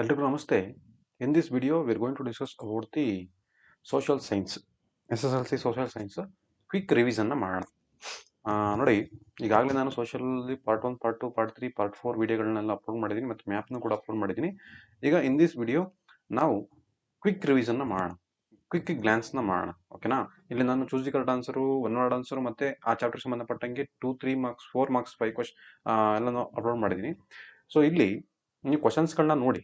ಎಲ್ರಿಗೂ ನಮಸ್ತೆ. In this video, we're going to discuss about the social science. SSLC social science quick ರಿವಿಷನ್ನ ಮಾಡೋಣ. ನೋಡಿ, ಈಗಾಗಲೇ ನಾನು social part 1, part 2, part 3, part 4 ವಿಡಿಯೋಗಳನ್ನೆಲ್ಲ ಅಪ್ಲೋಡ್ ಮಾಡಿದ್ದೀನಿ ಮತ್ತು ಮ್ಯಾಪ್ನು ಕೂಡ ಅಪ್ಲೋಡ್ ಮಾಡಿದ್ದೀನಿ. ಈಗ ಇನ್ ದಿಸ್ ವಿಡಿಯೋ ನಾವು ಕ್ವಿಕ್ ರಿವಿಷನ್ನ ಮಾಡೋಣ, ಕ್ವಿಕ್ ಗ್ಲಾನ್ಸ್ನ ಮಾಡೋಣ. ಓಕೆನಾ? ಇಲ್ಲಿ ನಾನು choose the correct answer, one word answer ಮತ್ತು ಆ ಚಾಪ್ಟರ್ ಸಂಬಂಧಪಟ್ಟಂಗೆ 2, 3 ಮಾರ್ಕ್ಸ್, 4 ಮಾರ್ಕ್ಸ್, 5 ಕ್ವಶನ್ ಎಲ್ಲನೂ ಅಪ್ಲೋಡ್ ಮಾಡಿದ್ದೀನಿ. ಸೊ ಇಲ್ಲಿ ನೀವು ಕ್ವಶನ್ಸ್ಗಳನ್ನ ನೋಡಿ.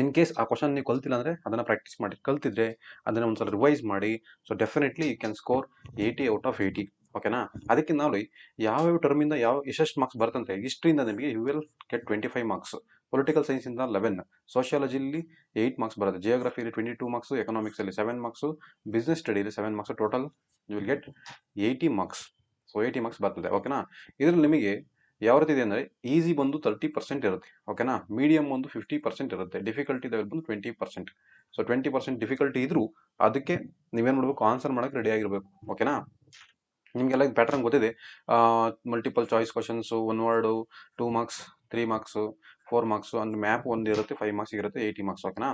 ಇನ್ ಕೇಸ್ ಆ ಕ್ವಶನ್ ನೀವು ಕಲ್ತಿಲ್ಲ ಅಂದರೆ ಅದನ್ನು ಪ್ರಾಕ್ಟೀಸ್ ಮಾಡಿ, ಕಲ್ತಿದ್ರೆ ಅದನ್ನು ಒಂದ್ಸಲ ರಿವೈಸ್ ಮಾಡಿ. So definitely you can score 80 out of 80. ಓಕೆನಾ? ಅದಕ್ಕೆ ನಾವು ಯಾವ್ಯಾವ ಟರ್ಮಿಂದ ಎಷ್ಟು ಮಾರ್ಕ್ಸ್ ಬರ್ತಂತೆ. ಹಿಸ್ಟ್ರಿಯಿಂದ ನಿಮಗೆ you will get 25 marks, political ಸೈನ್ಸಿಂದ 11, ಸೋಷಿಯಾಲಜಿಲಿ 8 ಮಾರ್ಕ್ಸ್ ಬರುತ್ತೆ, ಜಿಯೋಗ್ರಫಿಲಿ 22 ಮಾರ್ಕ್ಸ್, ಎಕನಾಮಿಕ್ಸಲ್ಲಿ 7 ಮಾರ್ಕ್ಸ್, ಬಿಸ್ನೆಸ್ ಸ್ಟಡಿಲಿ 7 marks, total you will get 80 marks. So 80 marks ಬರ್ತದೆ. ಓಕೆನಾ? ಇದರಲ್ಲಿ ನಿಮಗೆ ಯಾವ ರೀತಿ ಇದೆ ಅಂದರೆ ಈಸಿ ಬಂದು 30% ಇರುತ್ತೆ. ಓಕೆನಾ? ಮೀಡಿಯಂ ಒಂದು 50% ಇರುತ್ತೆ, ಡಿಫಿಕಲ್ಟಿ ಲೆವೆಲ್ ಬಂದು 20%. ಸೊ 20% ಡಿಫಿಕಲ್ಟಿ ಇದ್ರೂ ಅದಕ್ಕೆ ನೀವೇನು ಮಾಡಬೇಕು, ಆನ್ಸರ್ ಮಾಡೋಕ್ಕೆ ರೆಡಿ ಆಗಿರಬೇಕು. ಓಕೆನಾ? ನಿಮಗೆಲ್ಲ ಪ್ಯಾಟರ್ನ್ ಗೊತ್ತಿದೆ. Multiple choice questions, one word, 2 marks, 3 marks, 4 marks, ಅಂದ್ರೆ ಮ್ಯಾಪ್ ಒಂದು ಇರುತ್ತೆ, 5 ಮಾರ್ಕ್ಸ್ ಇರುತ್ತೆ, 80 ಮಾರ್ಕ್ಸ್. ಓಕೆನಾ?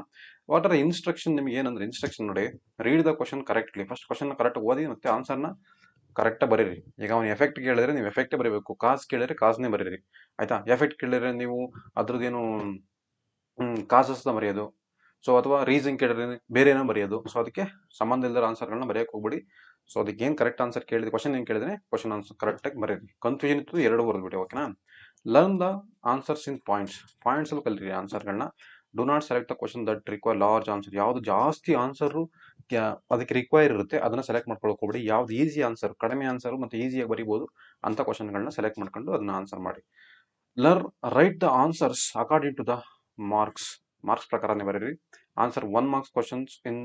What R instruction? ನಿಮ್ಗೆ ಏನಂದ್ರೆ ಇನ್ಸ್ಟ್ರಕ್ಷನ್ ನೋಡಿ, read the question correctly. First question correct ಓದಿ ಮತ್ತೆ ಆನ್ಸರ್ನ ಕರೆಕ್ಟಾಗಿ ಬರೀರಿ. ಈಗ ಅವ್ನು ಎಫೆಕ್ಟ್ ಕೇಳಿದ್ರೆ ನೀವು ಎಫೆಕ್ಟೇ ಬರೀಬೇಕು, ಕಾಸ್ ಕೇಳಿದ್ರೆ ಕಾಸ್ನೇ ಬರೀರಿ. ಆಯ್ತಾ? ಎಫೆಕ್ಟ್ ಕೇಳಿದ್ರೆ ನೀವು ಅದ್ರದ್ದೇನು ಕಾಸಸ್ನ ಬರೆಯೋದು, ಸೊ ಅಥವಾ ರೀಸನ್ ಕೇಳಿದ್ರೆ ಬೇರೆ ಏನೋ ಬರೆಯೋದು. ಸೊ ಅದಕ್ಕೆ ಸಂಬಂಧ ಇಲ್ಲದ ಆನ್ಸರ್ಗಳನ್ನ ಬರೆಯಕ್ಕೆ ಹೋಗ್ಬಿಡಿ. ಸೊ ಅದಕ್ಕೆ ಏನು ಕರೆಕ್ಟ್ ಆನ್ಸರ್ ಕೇಳಿದ್ರೆ, ಕ್ವಶನ್ ಏನು ಕೇಳಿದ್ರೆ ಕ್ವಶನ್ ಆನ್ಸರ್ ಕರೆಕ್ಟಾಗಿ ಬರೀರಿ. ಕನ್ಫ್ಯೂಷನ್ ಇತ್ತು ಎರಡು ಬರೆದ್ಬಿಡಿ. ಓಕೆನಾ? Learn the answers in points. Points ಅಲ್ಲಿ ಕಲಿರಿ ಆನ್ಸರ್ಗಳನ್ನ. Do not select the question that require large answer. ಯಾವುದು ಜಾಸ್ತಿ ಆನ್ಸರು ಅದಕ್ಕೆ ರಿಕ್ವೈರ್ ಇರುತ್ತೆ ಅದನ್ನ ಸೆಲೆಕ್ಟ್ ಮಾಡ್ಕೊಳಕ್ ಹೋಗ್ಬಿಡಿ. ಯಾವ್ದು ಈಸಿ ಆನ್ಸರ್, ಕಡಿಮೆ ಆನ್ಸರ್ ಮತ್ತೆ ಈಸಿಯಾಗಿ ಬರೀಬಹುದು ಅಂತ ಕ್ವಶನ್ಗಳನ್ನ ಸೆಲೆಕ್ಟ್ ಮಾಡ್ಕೊಂಡು ಅದನ್ನ ಆನ್ಸರ್ ಮಾಡಿ. Write the answers according to the marks. Marks ಪ್ರಕಾರನೇ ಬರೀರಿ. Answer 1 marks questions in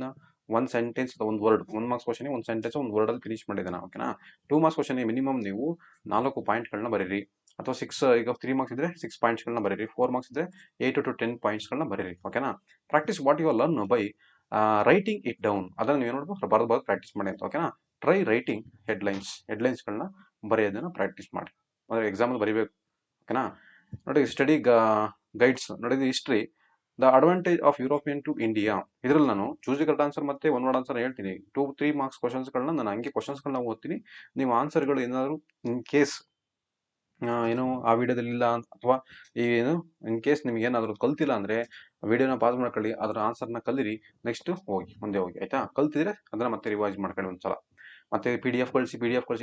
1 sentence, ಒಂದು ವರ್ಡ್. 1 ಮಾರ್ಕ್ಸ್ ಕ್ವಶನ್ 1 ಸೆಂಟೆನ್ಸ್, ಒಂದು ವರ್ಡ್ ಅಲ್ಲಿ ಫಿನಿಶ್ ಮಾಡಿದ್ದಾನೆ. ಓಕೆನಾ? 2 ಮಾರ್ಕ್ಸ್ ಕ್ವಶನ್ ಮಿನಿಮಮ್ ನೀವು 4 ಪಾಯಿಂಟ್ಗಳನ್ನ ಬರೀರಿ, ಅಥವಾ 6, ಈಗ 3 ಮಾರ್ಕ್ಸ್ ಇದ್ರೆ 6 ಪಾಯಿಂಟ್ಸ್ಗಳನ್ನ ಬರೀರಿ, 4 ಮಾರ್ಕ್ಸ್ ಇದ್ರೆ 8 to 10 ಪಾಯಿಂಟ್ಸ್ಗಳನ್ನ ಬರೀರಿ. ಓಕೆನಾ? Practice what you learn by writing it down. ಅದನ್ನ ನೀವು ನೋಡ್ಬೇಕು, ಬರೆದು ಪ್ರಾಕ್ಟೀಸ್ ಮಾಡಿ ಅಂತ. ಓಕೆನಾ? ಟ್ರೈ ರೈಟಿಂಗ್ ಹೆಡ್ಲೈನ್ಸ್ಗಳನ್ನ ಬರೆಯೋದನ್ನ ಪ್ರಾಕ್ಟೀಸ್ ಮಾಡಿ, ಅಂದ್ರೆ ಎಕ್ಸಾಮಲ್ಲಿ ಬರೀಬೇಕು. ಓಕೆನಾ? ನೋಡಿ, ಸ್ಟಡಿ ಗೈಡ್ಸ್ ನೋಡಿ, history the advantage of European to India. ಇದರಲ್ಲಿ ನಾನು ಚೂಸ್ ದಿ ಕರೆಕ್ಟ್ ಆನ್ಸರ್ ಮತ್ತೆ ಒನ್ ವರ್ಡ್ ಆನ್ಸರ್ ಹೇಳ್ತೀನಿ. 2, 3 ಮಾರ್ಕ್ಸ್ ಕ್ವಶನ್ಸ್ಗಳನ್ನ ನಾನು ಹಂಗೆ ಕ್ವಶನ್ಸ್ಗಳನ್ನ ಓದ್ತೀನಿ. ನೀವು ಆನ್ಸರ್ಗಳು ಏನಾದ್ರು ಇನ್ ಕೇಸ್ ಏನು ಆ ವಿಡಿಯೋದಲ್ಲಿ ಇಲ್ಲ, ಅಥವಾ ಏನು ಇನ್ ಕೇಸ್ ನಿಮ್ಗೆ ಏನಾದ್ರು ಕಲ್ತಿಲ್ಲ ಅಂದ್ರೆ ವಿಡಿಯೋನ ಪಾಸ್ ಮಾಡ್ಕೊಳ್ಳಿ, ಅದರ ಆನ್ಸರ್ನ ಕಲಿರಿ, ನೆಕ್ಸ್ಟ್ ಮುಂದೆ ಹೋಗಿ. ಆಯ್ತಾ? ಕಲ್ತಿದ್ರೆ ಅದನ್ನ ಮತ್ತೆ ರಿವೈಸ್ ಮಾಡ್ಕೊಳ್ಳಿ ಒಂದ್ಸಲ. ಮತ್ತೆ PDF ಕಳಿಸಿ,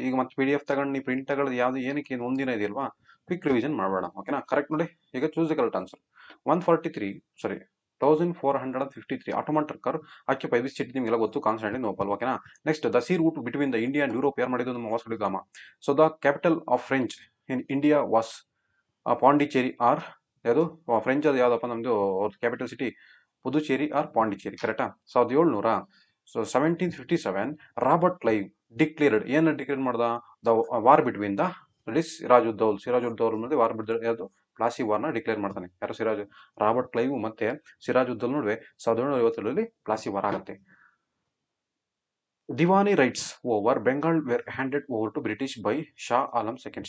ಈಗ ಮತ್ತೆ PDF ತಗೊಂಡು ನೀವು ಪ್ರಿಂಟ್ ತಗೊಳ್ಳೋದು ಯಾವ್ದು, ಏನಕ್ಕೆ ಒಂದಿನ ಇದೆಯಲ್ವಾ? ಕ್ವಿಕ್ ರಿವಿಷನ್ ಮಾಡಬೇಡ. ಓಕೆನಾ? ಕರೆಕ್ಟ್ ನೋಡಿ. ಈಗ choose the correct answer. 1453 Ottoman ಟರ್ಕರ್ ಆಕ್ಯುಪೈ ದಿಸ್ ಸಿಟಿ. ನಿಮಗೆಲ್ಲ ಗೊತ್ತು, ಕಾನ್ಸ್ಟಾಂಟಿನೋಪಲ್. ಓಕೆನಾ? Next the sea route between the India and Europe. ಯಾರು ಮಾಡಿದ್ದು? ನಮ್ಮ Vasco da Gama. So the capital of French in India was Pondicherry or ಯಾವುದು? ಫ್ರೆಂಚ್ ಅದು ಯಾವ್ದಪ್ಪ ನಮ್ದು capital city? Puducherry or Pondicherry. ಕರೆಕ್ಟಾ? 1700. So 1757 Robert Clive declared. ಏನು ಡಿಕ್ಲೇರ್ ಮಾಡ್ದ? The war between the Sirajuddaulah ಮೇಲೆ ವಾರ್ ಬಿಟ್ಟ ಯಾವುದು? ಪ್ಲಾಸಿ ವಾರ್ನ ಡಿಕ್ಲೇರ್ ಮಾಡ್ತಾನೆ. ಯಾರು? ರಾಬರ್ಟ್ ಕ್ಲೈವ್ ಮತ್ತೆ ಸಿರಾಜುದ್ದೌಲ್ ನಡುವೆ 1757 ಪ್ಲಾಸಿ ವಾರ್ ಆಗುತ್ತೆ. Diwani rights over Bengal were handed over to British by Shah Alam second.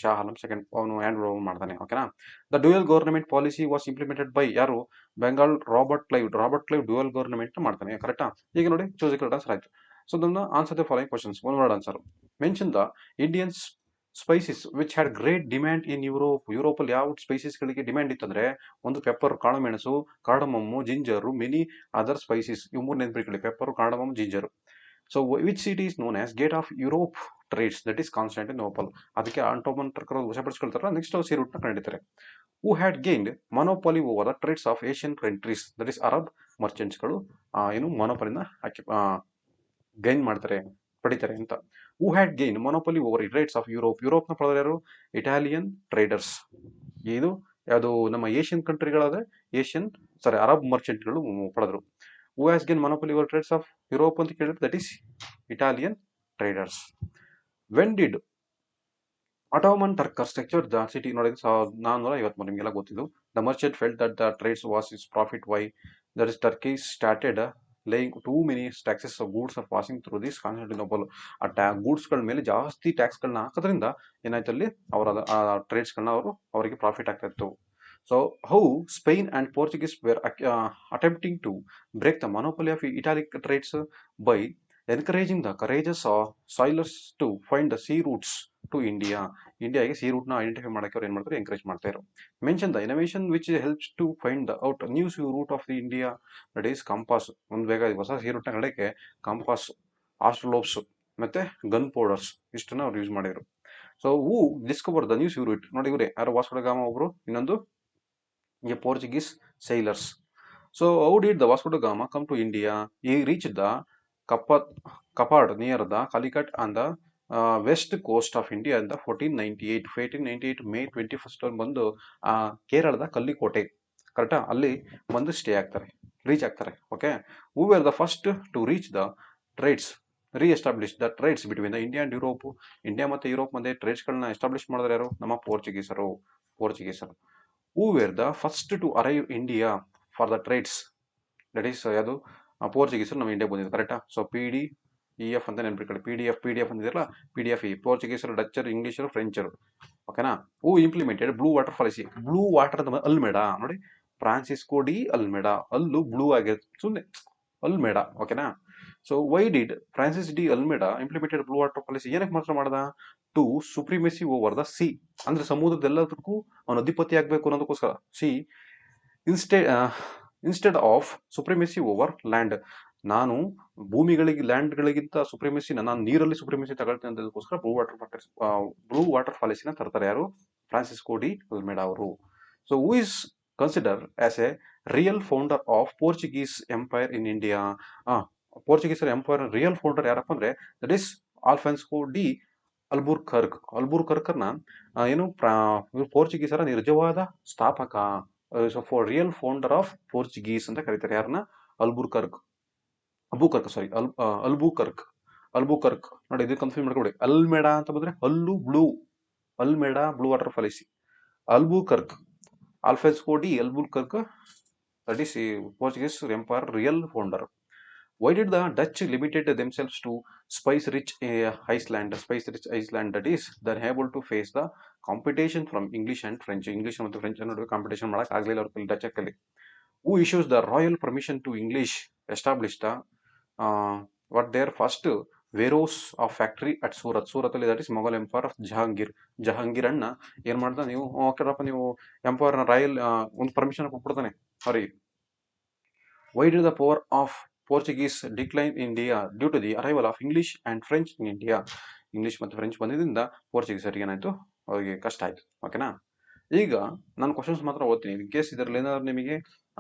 ಅವನು ಹ್ಯಾಂಡ್ ಓವರ್ ಮಾಡ್ತಾನೆ. ಓಕೆನಾ? The dual government policy was implemented by ಯಾರು? Bengal Robert Clive dual government ಮಾಡ್ತಾನೆ. ಕರೆಕ್ಟಾ? ಈಗ ನೋಡಿ, ಚೂಸ್ ಕರೆಕ್ಟ್ ಆನ್ಸರ್ ಆಯ್ತು. ಸೊ ಅದನ್ನ answer the following questions. One word answer. Mention the Indian spices which had great demand in Europe ಅಲ್ಲಿ ಯಾವ ಸ್ಪೈಸಸ್ಗಳಿಗೆ ಡಿಮ್ಯಾಂಡ್ ಇತ್ತಂದ್ರೆ, ಒಂದು ಪೆಪ್ಪರ್, ಕಾಳುಮೆಣಸು, cardamom, ginger, many other spices. ಇವು ಮೂರು ನೆನಪಿಟ್ಕೊಳ್ಳಿ: pepper, cardamom, ginger. So which city is known as gate of Europe trades? That is Constantinople. ಅದಕ್ಕೆ ಆಟೋಮನ್ ಟರ್ಕರ್ ವಶಪಡಿಸ್ಕೊಳ್ತಾರ. ನೆಕ್ಸ್ಟ್ ಸಿ ರೂಟ್ ನ ಕಂಡಿದ್ದಾರೆ. Who had gained monopoly over the trades of Asian countries? That is Arab ಮರ್ಚೆಂಟ್ಸ್ಗಳು ಏನು ಮೊನೋಪಾಲಿನ gain ಮಾಡ್ತಾರೆ, ಪಡಿತಾರೆ ಅಂತ. Who had gain monopoly over trades of ಯುರೋಪ್ನ ಪಡೆದ ಯಾರು? Italian traders. ಇದು ಯಾವುದು? ನಮ್ಮ ಏಷ್ಯನ್ ಕಂಟ್ರಿಗಳಾದ ಅರಬ್ ಮರ್ಚೆಂಟ್ಗಳು ಪಡೆದ್ರು. Who has gain monopoly over trades of Europe ಅಂತ ಕೇಳಿದ್ರೆ that is Italian traders. When did Ottoman ಟರ್ಕರ್ ಸ್ಟ್ರಕ್ಚರ್ ದ ಸಿಟಿ? ನೋಡಿ, 1453. ನಿಮಗೆಲ್ಲ ಗೊತ್ತಿದ್ದು. The merchant felt that the trades was is profit. Why? That is Turkey started laying too many taxes of goods are passing through this Constantinople. ಆ ಗೂಡ್ಸ್ಗಳ ಮೇಲೆ ಜಾಸ್ತಿ ಟ್ಯಾಕ್ಸ್ಗಳನ್ನ ಹಾಕೋದ್ರಿಂದ ಏನಾಯ್ತು ಅಲ್ಲಿ? ಅವರ ಟ್ರೇಡ್ಸ್ಗಳನ್ನ ಅವರಿಗೆ ಪ್ರಾಫಿಟ್ ಆಗ್ತಾ ಇತ್ತು. So how Spain and Portuguese were attempting to break the monopoly of Italic trades by encouraging the courageous sailors to find the sea routes to India. ಇಂಡಿಯಾಗೆ ಸಿ ರೂಟ್ನ ಐಡೆಂಟಿಫೈ ಮಾಡೋಕ್ಕೆ ಅವ್ರು ಏನು ಮಾಡ್ತಾರೆ, ಎಂಕರೇಜ್ ಮಾಡ್ತಾ ಇದ್ರು. Mention the innovation which helps to find the out new sea route of the India, that is compass. ಒಂದು ಬೇಗ ಹೊಸ ಸಿ ರೂಟ್ನ ನಡೆಯಕ್ಕೆ ಕಂಪಾಸ್, ಆಸ್ಟ್ರೋಲೋಬ್ಸ್ ಮತ್ತೆ ಗನ್ ಪೌಡರ್ಸ್ ಇಷ್ಟನ್ನ ಅವ್ರು ಯೂಸ್ ಮಾಡಿದ್ರು. So who discover the new sea route, ನೋಡಿ ಇವರೇ ಯಾರು, ವಾಸ್ಕೋ ಡ ಗಾಮಾ ಒಬ್ರು, ಇನ್ನೊಂದು Portuguese sailors. So how did the Vasco da Gama come to India? He reached the Kapad near the Calicut on the west coast of India in the 1498. 1498 May 21st ಬಂದು ಕೇರಳದ ಕಲ್ಲಿಕೋಟೆ, ಕರೆಕ್ಟಾ, ಅಲ್ಲಿ ಬಂದು ಸ್ಟೇ ಆಗ್ತಾರೆ, reach ಆಗ್ತಾರೆ. Okay, who were the first to reach the trades, reestablish the trades between the India and Europe. India ಮತ್ತು Europe ಮಧ್ಯೆ ಟ್ರೇಡ್ಸ್ಗಳನ್ನ ಎಸ್ಟಾಬ್ಲಿಷ್ ಮಾಡಿದ್ರೆ ಯಾರು? ನಮ್ಮ ಪೋರ್ಚುಗೀಸರು. Who were the first to arrive India for the trades, that is ಯಾವುದು, ಪೋರ್ಚುಗೀಸರು ನಮ್ಮ ಇಂಡಿಯಾ ಬಂದಿದ್ದು, ಕರೆಕ್ಟಾ. ಸೊ PDEF ಅಂತ ನೆನಪಿಟ್ಕೊಳ್ಳಿ, PDF ಅಂದಿರಲ್ಲ, PDFE, ಪೋರ್ಚುಗೀಸರು, ಡಚ್ಚರು, ಇಂಗ್ಲಿಷರು, ಫ್ರೆಂಚರು. ಓಕೆನಾ. Who implemented blue water policy, blue water Almeida, ನೋಡಿ ಫ್ರಾನ್ಸಿಸ್ಕೋ ಡಿ ಅಲ್ಮೆಡಾ, ಅಲ್ಲು ಬ್ಲೂ ಆಗಿರುತ್ತೆ, ಸುಮ್ಮನೆ ಅಲ್ಮೆಡಾ. ಓಕೆನಾ. So why did Francis de Almeida implemented blue water policy, ಏನಕ್ಕೆ ಮಾತ್ರ ಮಾಡ್ದ? To supremacy over the sea, ಅಂದ್ರೆ ಸಮುದ್ರದೆಲ್ಲದಕ್ಕೂ ಅವನು ಅಧಿಪತಿ ಆಗ್ಬೇಕು ಅನ್ನೋದಕ್ಕೋಸ್ಕರ. Sea instead of supremacy over land, ನಾನು ಭೂಮಿಗಳಿಗೆ ಲ್ಯಾಂಡ್ಗಳಿಗಿಂತ ಸುಪ್ರಿಮೆಸಿನ, ನಾನು ನೀರಲ್ಲಿ ಸುಪ್ರಿಮೆಸಿ ತಗೊಳ್ತೇನೆ ಅನ್ನೋದಕ್ಕೋಸ್ಕರ ಬ್ಲೂ ವಾಟರ್ ಪಾಲಿಸಿನ ತರ್ತಾರೆ. ಯಾರು? ಫ್ರಾನ್ಸಿಸ್ಕೋ ಡಿ ಅಲ್ಮೆಡಾ ಅವರು. So who is consider as a real founder of Portuguese empire in India? ಪೋರ್ಚುಗೀಸರ ಎಂಪೈರ್ ರಿಯಲ್ ಫೌಂಡರ್ ಯಾರಪ್ಪ ಅಂದ್ರೆ, ದಟ್ ಇಸ್ ಆಲ್ಫಾನ್ಸೋ ಡಿ ಅಲ್ಬುರ್ಕರ್ಕ್ನ ಏನು ಪೋರ್ಚುಗೀಸರ ನಿಜವಾದ ಸ್ಥಾಪಕ, ರಿಯಲ್ ಫೌಂಡರ್ ಆಫ್ ಪೋರ್ಚುಗೀಸ್ ಅಂತ ಕರೀತಾರೆ. ಯಾರನ್ನ? ಅಲ್ಬುಕರ್ಕ್ ನೋಡಿ, ಇದು ಕನ್ಫ್ಯೂಸ್ ಮಾಡ್ಕೊಡಿ. ಅಲ್ಮೆಡಾ ಅಂತ ಬಂದ್ರೆ ಅಲ್ಮೆಡಾ blue water policy, Albuquerque, Alfonso D Albuquerque, that is Portuguese empire real founder. Why did the Dutch limited themselves to spice-rich Iceland? That is, they're able to face the competition from English and French. English and French ನಡುವೆ competition ಮಾಡಕ್ ಆಗ್ಲಿಲ್ಲ ಅವ್ರ Dutch ಅಲ್ಲಿ. Who issues the royal permission to English establish the what their first warehouse of factory at Surat ಅಲ್ಲಿ, that is Mughal empire of Jahangir ಅನ್ನ ಏನ್ ಮಾಡ್ದ, ನೀವು ಓಕೆರಪ್ಪ, ನೀವು ಎಂಪೈರ್ ರಾಯಲ್ ಒಂದು ಪರ್ಮಿಷನ್ ಕೊಟ್ಬಿಡ್ತಾನೆ ಅವ್ರಿಗೆ. Why did the power of Portuguese decline in India due to the arrival of English and French in India? English ಮತ್ತು French ಬಂದಿದ್ದರಿಂದ ಪೋರ್ಚುಗೀಸರಿಗೆ ಏನಾಯ್ತು, ಅವರಿಗೆ ಕಷ್ಟ ಆಯ್ತು. ಓಕೆನಾ. ಈಗ ನಾನು ಕ್ವಶನ್ಸ್ ಮಾತ್ರ ಓದ್ತೀನಿ. ಇನ್ ಕೇಸ್ ಇದರಲ್ಲಿ ಏನಾದ್ರು ನಿಮಗೆ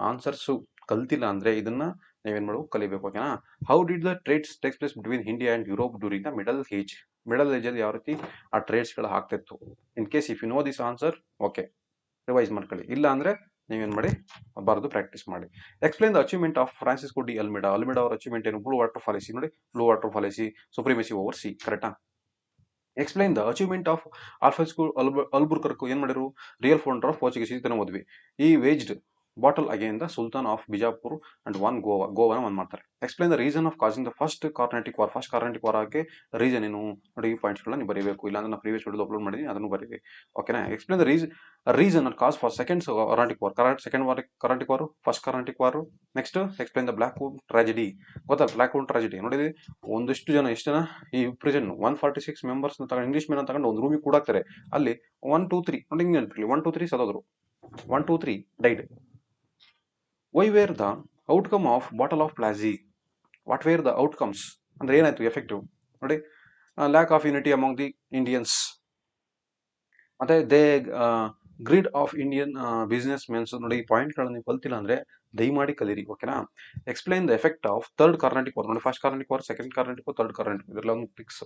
ಆನ್ಸರ್ಸ್ ಕಲ್ತಿಲ್ಲ ಅಂದ್ರೆ ಇದನ್ನ ನೀವೇನ್ ಮಾಡ್ಬೇಕು, ಕಲಿಬೇಕು. ಓಕೆನಾ. How did the trades takes place between India and Europe during the middle age ಅಲ್ಲಿ ಯಾವ ರೀತಿ ಆ ಟ್ರೇಡ್ಸ್ ಗಳು ಆಗ್ತಿತ್ತು? In case if you know this answer, okay, revise ಮಾಡ್ಕೊಳ್ಳಿ. ಇಲ್ಲ ಅಂದ್ರೆ ನೀವೇನ್ ಮಾಡಿ, ಬರೆದು ಪ್ರಾಕ್ಟೀಸ್ ಮಾಡಿ. Explain the achievement of Francisco de Almeida ಅವರ ಅಚೀವ್ಮೆಂಟ್ ಏನು? Blue water policy. ನೋಡಿ, blue water policy, supremacy over sea, ಕರೆಕ್ಟಾ. Explain the achievement of Alfonso Albuquerque, ಏನ್ ಮಾಡಿದ್ರು? ರಿಯಲ್ ಫೌಂಡರ್ ಆಫ್ ಪೋರ್ಚುಗೀಸ್ ಇದನ್ನ ಓದ್ವಿ. ಈ waged battle again the sultan of Bijapur and won ಗೋವಾನ ಒಂದ್ ಮಾಡ್ತಾರೆ. Explain the reason of causing the first Carnatic war ಆಗಿ ರೀಸನ್ ಏನು? ನೋಡಿ, ಈ ಪಾಯಿಂಟ್ಸ್ ಗಳನ್ನ ನೀವು ಬರೀಬೇಕು. ಇಲ್ಲಾಂದ್ರೆ ನಾನು ಪ್ರೀವಿಯಸ್ ವಿಡಿಯೋ ಅಪ್ಲೋಡ್ ಮಾಡಿದ್ದೀನಿ, ಅದನ್ನು ಬರೀರಿ. ಓಕೆನಾ. Explain the reason or cause for second Carnatic war, first Carnatic war. Next explain the black wood tragedy. ಗೊತ್ತಾ ಬ್ಲಾಕ್ ವೂಡ್ ಟ್ರಾಜಿಡಿ? ನೋಡಿದ್ರಿ, ಒಂದಿಷ್ಟು ಜನ, ಎಷ್ಟು ಜನ ಈ ಪ್ರಿಸನ್ 146 ಮೆಂಬರ್ಸ್ ಇಂಗ್ಲಿಷ್ ಮೆನ್ ತಗೊಂಡು ಒಂದು ರೂಮಿಗೆ ಕೂಡಾಕ್ತಾರೆ. ಅಲ್ಲಿ 1 2 3 ನೋಡಿ, 1 2 3 ಸದೋದ್ರು, 1 2 3 died. Why were the outcome of battle of Plassey? What were the outcomes ಅಂದ್ರೆ ಏನಾಯ್ತು ಎಫೆಕ್ಟಿವ್? ನೋಡಿ, lack of unity among the Indians, ಮತ್ತೆ they greed of Indian business mens. ನೋಡಿ, ಈ ಪಾಯಿಂಟ್ ಗಳನ್ನ ನೀವು ಕಲ್ತಿಲ್ಲ ಅಂದ್ರೆ ದಯಮಾಡಿ ಕಲೀರಿ. ಓಕೆನಾ. Explain the effect of third Carnatic war. ನೋಡಿ, first Carnatic war, second Carnatic war, third Carnatic, ಇದೆಲ್ಲ ಒಂದು ಫಿಕ್ಸ್.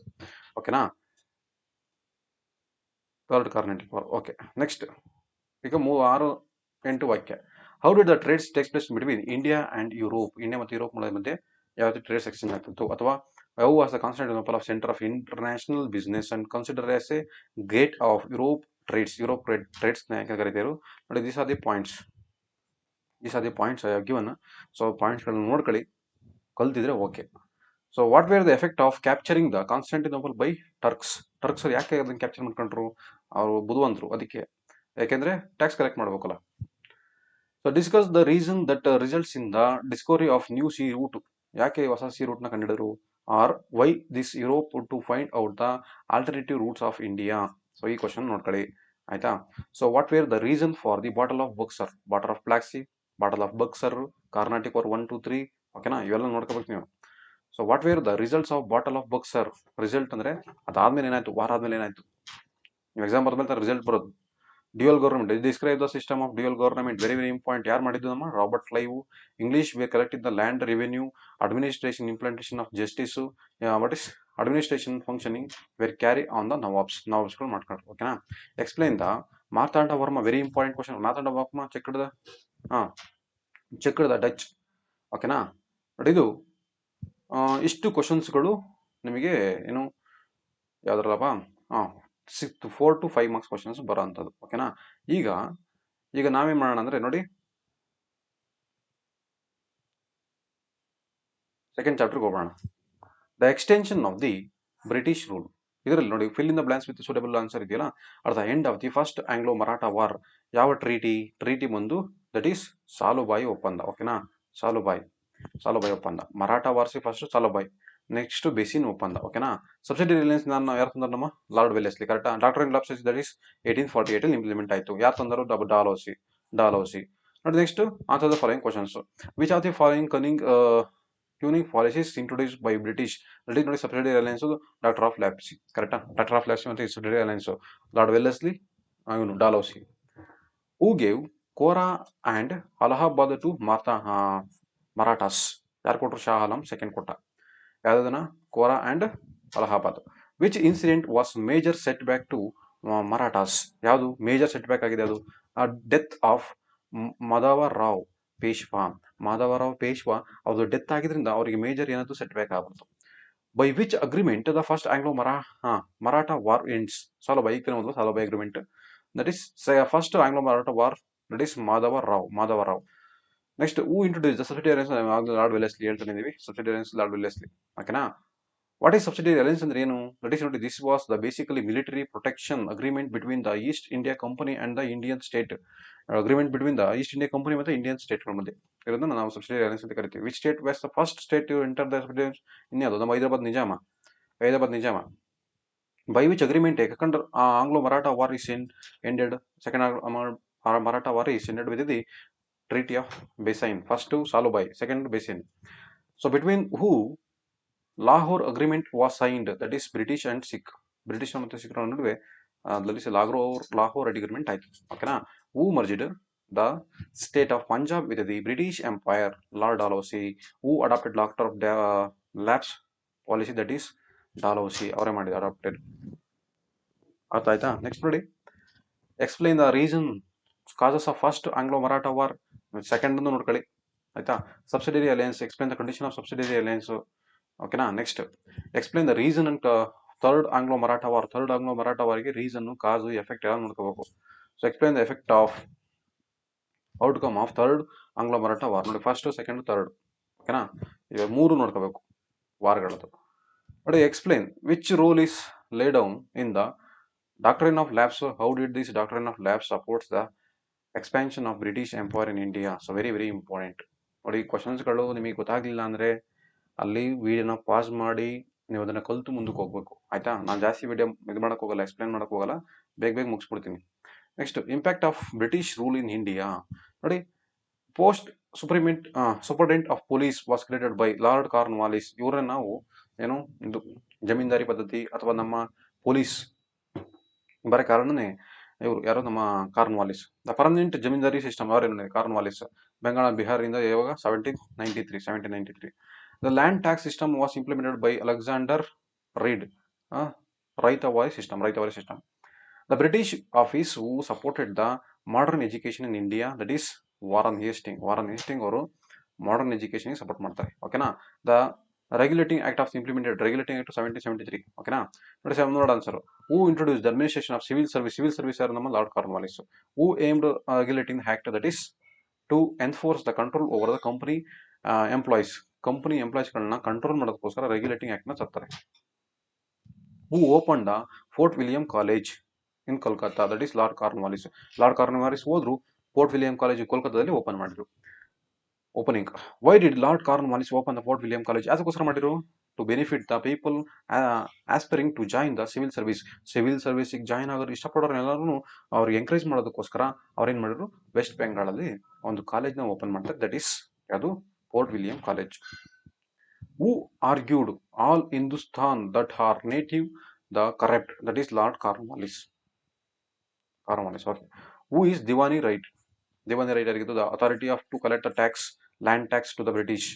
ಓಕೆನಾ. Third Carnatic war. Okay, next ಈಗ 6 8 ವಾಕ್ಯ. How did the trades takes place between India and Europe? India ಮತ್ತು ಯುರೋಪ್ ಮಧ್ಯೆ ಯಾವ ರೀತಿ ಟ್ರೇಡ್ಸ್ ಎಕ್ಸ್ಚೇಂಜ್ ಆಗ್ತಿತ್ತು? ಅಥವಾ how was the Constantinople of center of international business and consider as a gate of Europe trades ಯಾಕೆ ಕರೀತಾರೆ? ನೋಡಿ, these are the points I have given. So points ಗಳನ್ನ ನೋಡ್ಕೊಳ್ಳಿ, ಕಲ್ತಿದ್ರೆ okay. So what were the effect of capturing the Constantinople by Turks? ಯಾಕೆ ಅದನ್ನ capture ಮಾಡ್ಕೊಂಡ್ರು? ಅವರು ಬುದ್ಧಿವಂತರು, ಅದಕ್ಕೆ. ಯಾಕೆಂದರೆ ಟ್ಯಾಕ್ಸ್ ಕಲೆಕ್ಟ್ ಮಾಡಬೇಕಲ್ಲ. So discuss the reason that results in the discovery of new sea route. ಯಾಕೆ ಹೊಸ ಸಿ ರೂಟ್ನ ಕಂಡಿಡಿದ್ರು? Or why this Europe to find out the alternative routes of India. So ಈ ಕ್ವಶನ್ ನೋಡ್ಕೊಳ್ಳಿ ಆಯ್ತಾ. So what were the reason for the battle of Buxar, battle of Plassey, battle of Buxar, Carnatic war 1 2 3, ಓಕೆನಾ, ಇವೆಲ್ಲ ನೋಡ್ಕೋಬೇಕು ನೀವು. So what were the results of battle of Buxar? Result ಅಂದ್ರೆ ಅದಾದ್ಮೇಲೆ ಏನಾಯ್ತು, ವಾರ ಆದ್ಮೇಲೆ ಏನಾಯ್ತು, ನೀವು ಎಕ್ಸಾಮ್ ಬರ್ದ್ಮೇಲೆ ರಿಸಲ್ಟ್ ಬರೋದು. Dual government, describe the system of dual government. Very very important. ಯಾರು ಮಾಡಿದ್ದು ನಮ್ಮ? Robert Clive. English we collecting the land revenue, administration, implementation of justice, what is administration functioning were carry on the ನವಾಬ್ಸ್ಗಳು ಮಾಡ್ಕೊಂಡ್ರು. ಓಕೆನಾ. Explain the Martanda Varma. Very important question. Martanda Varma checked the Dutch. ಓಕೆನಾ. But ಇದು ಇಷ್ಟು ಕ್ವಶನ್ಸ್ಗಳು ನಿಮಗೆ ಏನು ಯಾವ್ದ್ರಲ್ಲಪ್ಪ 4 to 5 ಮಾರ್ಕ್ಸ್ ಕ್ವಶನ್ಸ್ ಬರೋ ಅಂಥದ್ದು. ಓಕೆನಾ. ಈಗ ನಾವೇನ್ ಮಾಡೋಣ ಅಂದ್ರೆ ನೋಡಿ, ಸೆಕೆಂಡ್ ಚಾಪ್ಟರ್ಗೆ ಹೋಗೋಣ. The extension of the British rule. ಇದರಲ್ಲಿ ನೋಡಿ, fill in the blanks with suitable answer ಇದೆಯಲ್ಲ. At the end of the first Anglo Maratha war, ಯಾವ ಟ್ರೀಟಿ ಬಂದು? ದಟ್ ಈಸ್ ಸಾಲುಬಾಯಿ ಒಪ್ಪಂದ. ಓಕೆನಾ. ಸಾಲುಬಾಯಿ ಒಪ್ಪಂದ. ಮರಾಠಾ ವಾರ್ಸಿ ಫಸ್ಟ್ ಸಾಲುಬಾಯಿ, ನೆಕ್ಸ್ಟ್ ಬೆಸಿನ್ ಒಪ್ಪಂದ. ಓಕೆನಾ. ಸಬ್ಸಿಡಿ ರಿಲಯನ್ಸ್ ನಾನು ಯಾರು ತಂದ್ರು? ನಮ್ಮ ಲಾರ್ಡ್ ವೆಲ್ಲೆಸ್ಲಿ. ಕರೆಕ್ಟಾ. Doctrine lapse that is 1848 implement ಆಯ್ತು. ಯಾರು ತಂದರು? ಡಾಲೌಸಿ. ನೋಡಿ next answer the following questions. Which of the following tuning policies introduce by British? That is ನೋಡಿ, subsidy reliance doctrine of lapse. ಕರೆಕ್ಟಾ. ಡಾಕ್ಟರ್ ಆಫ್ ಲ್ಯಾಪ್ಸಿ ಮತ್ತೆ subsidy reliance lord Wellesley, ಇವನು Dalhousie. Who gave Kora and Allahabad to Marathas? ಯಾರು ಕೊಟ್ಟರು? Shah Alam second ಕೊಟ್ಟ. ಯಾವ್ದನ್ನ? Kora and Allahabad. Which incident was major set back to Marathas? ಯಾವುದು major set back ಆಗಿದೆ? ಅದು ಡೆತ್ ಆಫ್ ಮಾಧವರಾವ್ ಪೇಶ್ವಾ. ಮಾಧವರಾವ್ ಪೇಶ್ವಾ ಅವ್ರದ್ದು ಡೆತ್ ಆಗಿದ್ರಿಂದ ಅವರಿಗೆ ಮೇಜರ್ ಏನಾದ್ರು ಸೆಟ್ ಬ್ಯಾಕ್ ಆಗ್ಬಿಡ್ತು. By which agreement the first Anglo Maratha war ends? Salbai agreement. That is first Anglo Maratha war. That is Madhavrao. Next, who introduce the subsidy alliance? Lord Wellesley ಹೇಳ್ತಾನೆ ಇದೀವಿ. Subsidy alliance lord Wellesley. ಓಕೆನಾ. What is subsidy alliance ಅಂದ್ರೆ ಏನು? That is ನೋಡಿ, this was the basically military protection agreement between the East India Company and the Indian state. Agreement between the East India Company ಮತ್ತೆ Indian ಸ್ಟೇಟ್ಗಳ ಮಧ್ಯೆ ಇರೋದನ್ನ ನಾವು subsidy alliance ಅಂತ ಕರಿತೀವಿ. Which state was the first state to enter the subsidy alliance? ಇನ್ಯಾವುದು? ನಮ್ಮ ಹೈದರಾಬಾದ್ ನಿಜಾಮ. ಬೈ ವಿಚ್ ಅಗ್ರಿಮೆಂಟ್ ಯಾಕಂದ್ರೆ Anglo Maratha war is ended? Second Maratha war is ended with the treaty of Bassein. First Salbai, second Bassein. So between who Lahore agreement was signed? That is British and Sikh. British ಮತ್ತು ಸಿಖ್ರ ನಡುವೆ Lahore agreement ಆಯ್ತು. ಓಕೆನಾ. Who merged the state of Punjab with the British empire? Lord Dalhousie. Who adopted doctrine of lapse policy? That is Dalhousie. ಅವರೇ ಮಾಡಿದ adopted. ಅರ್ಥ ಆಯ್ತಾ? Next ನೋಡಿ, explain the reason causes of first Anglo Maratha war. Second ನೋಡ್ಕೊಳ್ಳಿ ಆಯ್ತಾ. Subsidiary alliance, explain the condition of subsidiary alliance. ಓಕೆನಾ. Next, explain the reason and third Anglo Maratha ವಾರ್ಗೆ reason, cause, effect ಎಲ್ಲ ನೋಡ್ಕೋಬೇಕು. So explain the effect of outcome of third Anglo Maratha war. ನೋಡಿ, first, second, third. ಓಕೆನಾ. ಇವಾಗ 3 ನೋಡ್ಕೋಬೇಕು ವಾರ್ಗಳದ್ದು. ನೋಡಿ, explain which role is lay down in the doctrine of lapse? How did this doctrine of lapse supports the expansion of British empire in India? So very very important. ನೋಡಿ, ಕ್ವಶನ್ಸ್ಗಳು ನಿಮಗೆ ಗೊತ್ತಾಗ್ಲಿಲ್ಲ ಅಂದ್ರೆ ಅಲ್ಲಿ ವಿಡಿಯೋನ ಪಾಸ್ ಮಾಡಿ ನೀವು ಅದನ್ನ ಕಲ್ತು ಮುಂದಕ್ಕೆ ಹೋಗ್ಬೇಕು ಆಯ್ತಾ. ನಾನು ಜಾಸ್ತಿ ವಿಡಿಯೋ ಇದು ಮಾಡಕ್ ಹೋಗಲ್ಲ, ಎಕ್ಸ್ಪ್ಲೈನ್ ಮಾಡಕ್ ಹೋಗಲ್ಲ, ಬೇಗ ಮುಗಿಸ್ಬಿಡ್ತೀನಿ. Next, impact of British rule in India. ನೋಡಿ, post superintendent of police was created by lord Cornwallis. ಇವರನ್ನ ನಾವು ಏನು ಇದು ಜಮೀನ್ದಾರಿ ಪದ್ಧತಿ ಅಥವಾ ನಮ್ಮ ಪೊಲೀಸ್ ಬರೋ ಕಾರಣನೇ ಇವರು ಯಾರು? ನಮ್ಮ Cornwallis. The permanent zamindari system ಅವರೇನು? ಕಾರ್ನ್ವಾಲಿಸ್. ಬೆಂಗಾಳ ಬಿಹಾರದಿಂದ ಯಾವಾಗ? 1793. The land tax system was implemented by Alexander read. ರೈತವಾರಿ system. The British office who supported the modern education in India? That is Warren Hastings ಅವರು ಮಾಡರ್ನ್ ಎಜುಕೇಶನ್ ಸಪೋರ್ಟ್ ಮಾಡ್ತಾರೆ. ಓಕೆನಾ. The regulating act of implemented 1773. ಓಕೆನಾ. ನೋಡಿ answer. Who introduce the administration of civil service ಯಾರು? ನಮ್ಮ lord Cornwallis. Who aimed regulating act? That is to enforce the control over the company ಎಂಪ್ಲಾಯ್ಸ್ಗಳನ್ನ control ಮಾಡೋದಕ್ಕೋಸ್ಕರ regulating act ನ ತರ್ತಾರೆ. Who open the Fort William College? In Kolkata, that is lord Cornwallis. Lord Cornwallis ಹೋದ್ರು, Fort William College ಕೋಲ್ಕತ್ತಾದಲ್ಲಿ open ಮಾಡಿದ್ರು. Opening. Why did lord Cornwallis open the Fort William College? ಅದಕ್ಕೋಸ್ಕರ ಮಾಡಿರು, to benefit the people aspiring to join the civil service. Civil ಸರ್ವಿಸ್ಗೆ join ಆಗೋರು ಇಷ್ಟಪಡೋರು ಎಲ್ಲರೂ ಅವ್ರಿಗೆ ಎಂಕರೇಜ್ ಮಾಡೋದಕ್ಕೋಸ್ಕರ ಅವ್ರೇನ್ ಮಾಡಿದ್ರು, ವೆಸ್ಟ್ ಬೆಂಗಾಳಲ್ಲಿ ಒಂದು ಕಾಲೇಜ್ನ ಓಪನ್ ಮಾಡ್ತಾರೆ, ದಟ್ ಈಸ್ ಅದು Fort William College. Who argued all Hindustan that are native the corrupt, that is lord Cornwallis. Okay. Who is Diwani right? Diwani right ಆಗಿದ್ದು, the authority of to collect the tax, land tax to the British.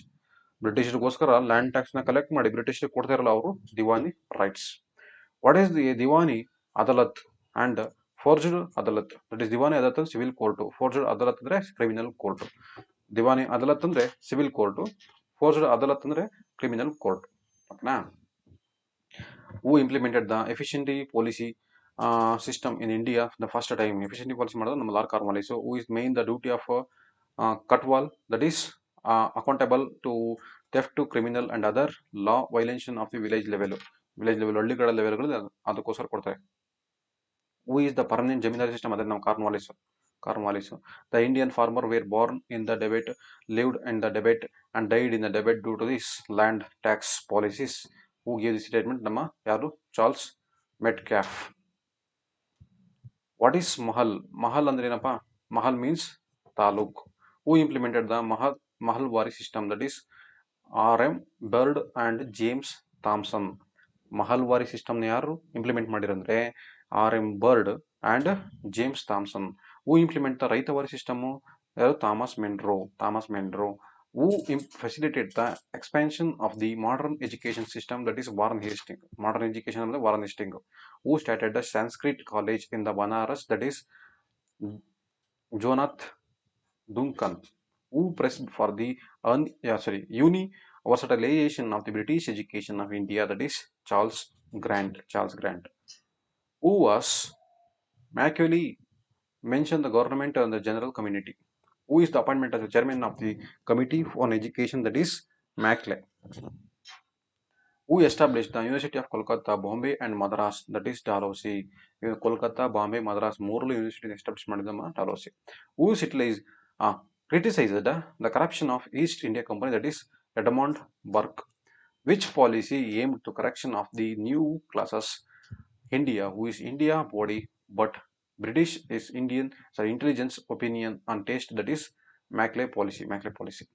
ಬ್ರಿಟಿಷ್ಗೋಸ್ಕರ land tax ನ collect ಮಾಡಿ British ಕೊಡ್ತಾ ಇರಲ್ಲ ಅವರು, Diwani rights. What is the Diwani Adalat and forged Adalat? That is Diwani Adalat civil court, forged ಅದಾಲತ್ ಅಂದ್ರೆ criminal court. Diwani ಅದಾಲತ್ ಅಂದ್ರೆ civil court, forged ಅದಾಲತ್ ಅಂದ್ರೆ criminal court. ಓಕೆನಾ? Who implemented the ಎಫಿಷಿಯಂಟಿ policy system in India the first time? ಎಫಿಷಿಯಂಟಿ policy ಮಾಡೋದು ನಮ್ಮ lord Cornwallis. Who is main the duty of ಕಟ್ವಾಲ್, that is accountable to theft to criminal and other law violation of the village level. Village level, ಹಳ್ಳಿಗಳ ಲೆವೆಲ್ಗಳಲ್ಲಿ ಅದಕ್ಕೋಸ್ಕರ ಕೊಡ್ತಾರೆ. Who is the permanent zamindari system? ಅದೇ ನಾವು Cornwallis. The Indian farmer wear born in the debate, lived in the debate and died in the ಡೆಬೆಟ್ due to this land tax policies. Who gave the statement? ನಮ್ಮ ಯಾರು? Charles Metcalfe. What is mahal? Mahal ಅಂದ್ರೆ ಏನಪ್ಪಾ? Mahal means taluk. Who implemented the Mahalwari system? That is R M. Bird and James Thomson. Mahalwari ಸಿಸ್ಟಮ್ನ ಯಾರು implement ಮಾಡಿರಂದ್ರೆ R M. Bird and James Thomson. Who implement the Ryotwari system? ಯಾರು? Thomas Munro. Who facilitate the expansion of the modern education system? That is Warren Hastings. Modern education ಅಂದ್ರೆ Warren Hastings. Who started the Sanskrit college in the Banaras? That is Jonath Duncan. Who pressed for the universalization of the British education of India? That is Charles Grant. Who was Macaulay mentioned the government and the general community? Who is the appointment as the chairman of the Committee on Education? That is Macaulay. Who established the University of Kolkata, Bombay and Madras? That is Dalhousie. Kolkata, Bombay, Madras ಮೂರಲ್ಲೂ university establish ಮಾಡಿದಮ್ಮ Dalhousie. Who criticized the corruption of East India Company? That is Edmund Burke. Which policy aimed to correction of the new classes? India, who is India body but British is intelligence opinion and taste? That is Macaulay policy.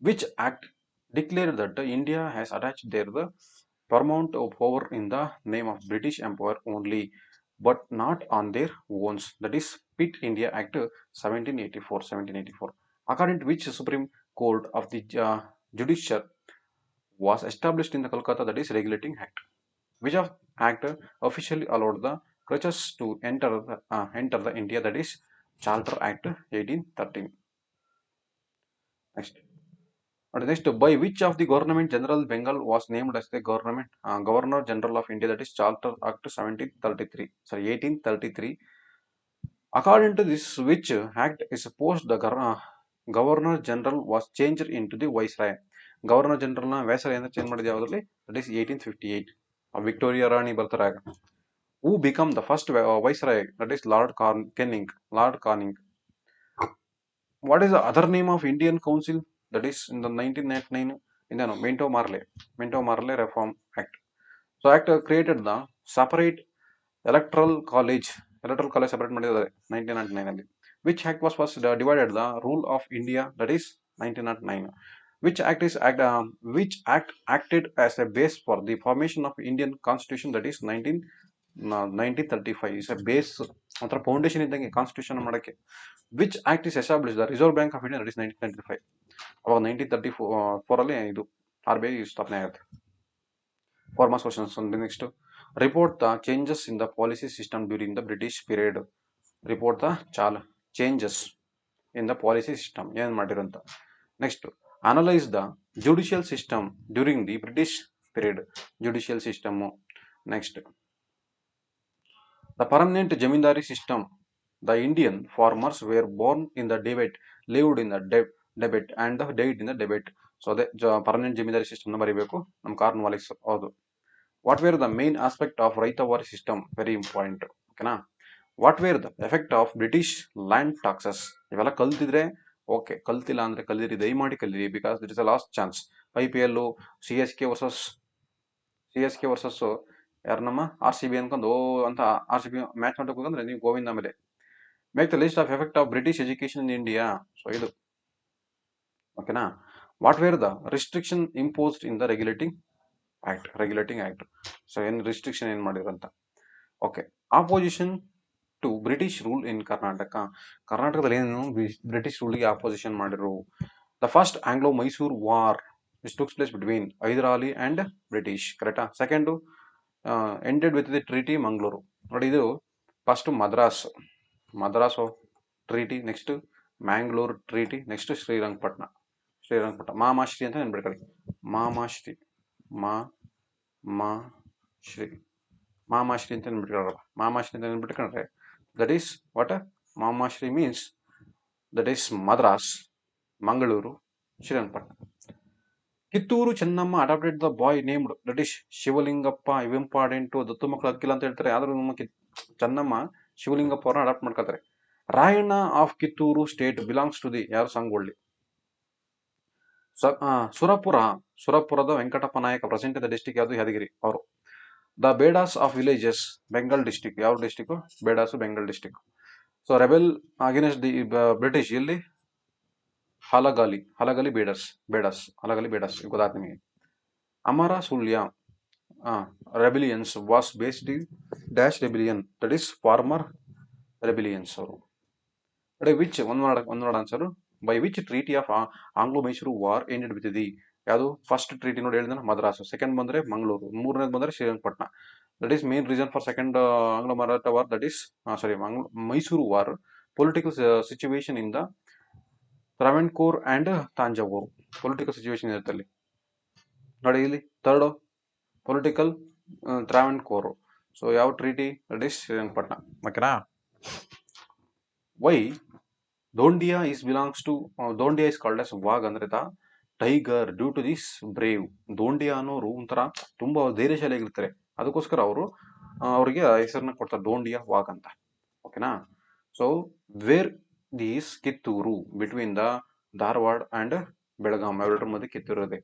Which act declared that India has attached their the paramount power in the name of British Empire only, but not on their own? That is Pitt India Act 1784. According to which Supreme Court of the Judiciary was established in the Kolkata? That is Regulating Act. Which of act officially allowed the churches to enter the India? That is Charter Act 1813. Next, by which of the Government General Bengal was named as the Governor General of India? That is Charter Act 1833. According to this, which act is supposed the Governor General was changed into the Viceroy? Governor General na Viceroy ಅಂತ change ಮಾಡಿದ ಯಾವುದರಲ್ಲಿ? That is 1858. Victoria ರಾಣಿ ಬರ್ತಾರೆ ಆಗ. Who become the first Viceroy? That is Lord Canning. What is the other name of Indian Council? That is in the 1999 Minto Marley Reform Act. So Act created the separate electoral college separate ಮಾಡಿದ್ದಾರೆ 1999 ಅಲ್ಲಿ. Which act was first divided the rule of India? That is 1909. Which act acted as a base for the formation of Indian Constitution? That is 1935. Is a base ಒಂಥರ foundation ಇದ್ದಂಗೆ constitution ಮಾಡೋಕ್ಕೆ. Which act is established the Reserve Bank of India? That is 1935. ಅವಾಗ 1934 ಅಲ್ಲಿ ಇದು RBI ಸ್ಥಾಪನೆ ಆಗುತ್ತೆ. Formas questions. Next, report the changes in the policy system during the British period. Report the changes in the policy system ಏನ್ ಮಾಡಿರು ಅಂತ. Next, analyze the judicial system during the British period. Judicial system. Next, the permanent jamindari system. The Indian farmers were born in the debate, lived in the debate and died in the debate. So the permanent jamindari system ನ ಬರಿಬೇಕು ನಮ್ಮ Cornwallis. ಹೌದು. What were the main aspect of Raitavari system? Very important. ಓಕೆನಾ. What were the effect of British land taxes. ಇವೆಲ್ಲ ಕಲ್ತಿದ್ರೆ okay, ಕಲ್ತಿಲ್ಲ ಅಂದ್ರೆ ಕಲೀರಿ, ದಯಮಾಡಿ ಕಲೀರಿ, because it is a last chance. IPL C S K versus ಯಾರು ನಮ್ಮ RCB ಅನ್ಕೊಂಡು ಅಂತ RCB ಮ್ಯಾಚ್ ನೋಡಕ್ ಹೋಗಂದ್ರೆ ನೀವು ಗೋವಿಂದ ಮೇಲೆ. Make the list of effect of British education in India. So ಇದು ಓಕೆನಾ. What were the restriction imposed in the regulating act. So ಏನ್ ರಿಸ್ಟ್ರಿಕ್ಷನ್ ಏನ್ ಮಾಡಿರಂತ. Okay. Opposition to British rule in Karnataka. ಕರ್ನಾಟಕದಲ್ಲಿ ಏನು ಬ್ರಿಟಿಷ್ ರೂಲ್ಗೆ ಆಪೋಸಿಷನ್ ಮಾಡಿರು. The first Anglo Mysore war which took place between Hyder Ali and British. ಕರೆಕ್ಟಾ. Second ended with the treaty Mangaluru. ನೋಡಿ, ಇದು first Madras treaty, next Mangalore treaty, next Srirangapatna. ಮಾಮಾಶ್ರೀ ಅಂತ ನೆನ್ಬಿಟ್ಕೊಳ್ಳಿ. ಮಾಮಾಶ್ರೀ ಅಂತ ನೆನ್ಬಿಟ್ಕೊಳ್ಳಲ್ಲ. ಮಾಮಾಶ್ರೀ ಅಂತ ನೆನ್ಬಿಟ್ಕೊಂಡ್ರೆ ದಟ್ ಈಸ್ ವಾಟ್ ಮಾಮಾಶ್ರೀ means. That is Madras, Mangaluru, Srirangapatna. Kittur Chennamma adopted the boy named that is Shivalingappa. ಇವ್ ಇಂಪಾರ್ಟೆಂಟ್. ದತ್ತು ಮಕ್ಕಳು ಹಕ್ಕಿಲ್ಲ ಅಂತ ಹೇಳ್ತಾರೆ, ಆದ್ರೂ ನಮ್ಮ ಚೆನ್ನಮ್ಮ ಶಿವಲಿಂಗಪ್ಪ ಅವ್ರನ್ನ ಅಡಾಪ್ಟ್ ಮಾಡ್ಕೊತಾರೆ. Rayanna of Kittur state belongs to the ಯಾರು ಸಂಗೊಳ್ಳಿ. ಸುರಪುರದ ವೆಂಕಟಪ್ಪ ನಾಯಕ ಪ್ರೆಸೆಂಟ್ ದ ಡಿಸ್ಟಿಕ್ ಯಾವುದು, ಯಾದಗಿರಿ ಅವರು. The Bedas of villages Bengal district. ಯಾವ district? Bedas Bengal district. So rebel against the British ಎಲ್ಲಿ? ಹಲಗಲಿ ಬೇಡಾಸ್ ಗೊತ್ತಾಯ್ತು ನಿಮಗೆ. Amara Sullia rebellions was based dash rebellion that is farmer rebellions ಅವರು. ವಿಚ್ ಒಂದ್ answer. By which treaty of Anglo Mysore war ended with the. ಯಾವುದು? First treaty ನೋಡಿ ಹೇಳಿದ್ರೆ Madras, second ಬಂದ್ರೆ ಮಂಗಳೂರು, ಮೂರನೇದು ಬಂದ್ರೆ Srirangapatna. That is main reason for second Anglo Maratha war. That is Mysore war. Political situation in the Travancore and Thanjavur. Political situation ಇರುತ್ತೆ ಅಲ್ಲಿ ನೋಡಿ. ಇಲ್ಲಿ ಥರ್ಡ್ ಪೊಲಿಟಿಕಲ್ ಟ್ರಾವೆನ್ಕೋರ್. ಸೊ ಯಾವ ಟ್ರೀಟಿ? That is Srirangapatna. ಓಕೆನಾ. Why Dhondia is called as Wagh ಅಂದ್ರೆ the tiger due to this brave. Dhondia ಅನ್ನೋರು ಒಂಥರ ತುಂಬಾ ಧೈರ್ಯಶಾಲಿಯಾಗಿರ್ತಾರೆ, ಅದಕ್ಕೋಸ್ಕರ ಅವರಿಗೆ ಹೆಸರನ್ನ ಕೊಡ್ತಾರೆ ದೋಂಡಿಯಾ ವಾಗ್ ಅಂತ. ಓಕೆನಾ. So where these Kittur between the Dharwad and Belgaum, ಎರಡರ ಮಧ್ಯೆ ಕಿತ್ತೂರು ಇದೆ.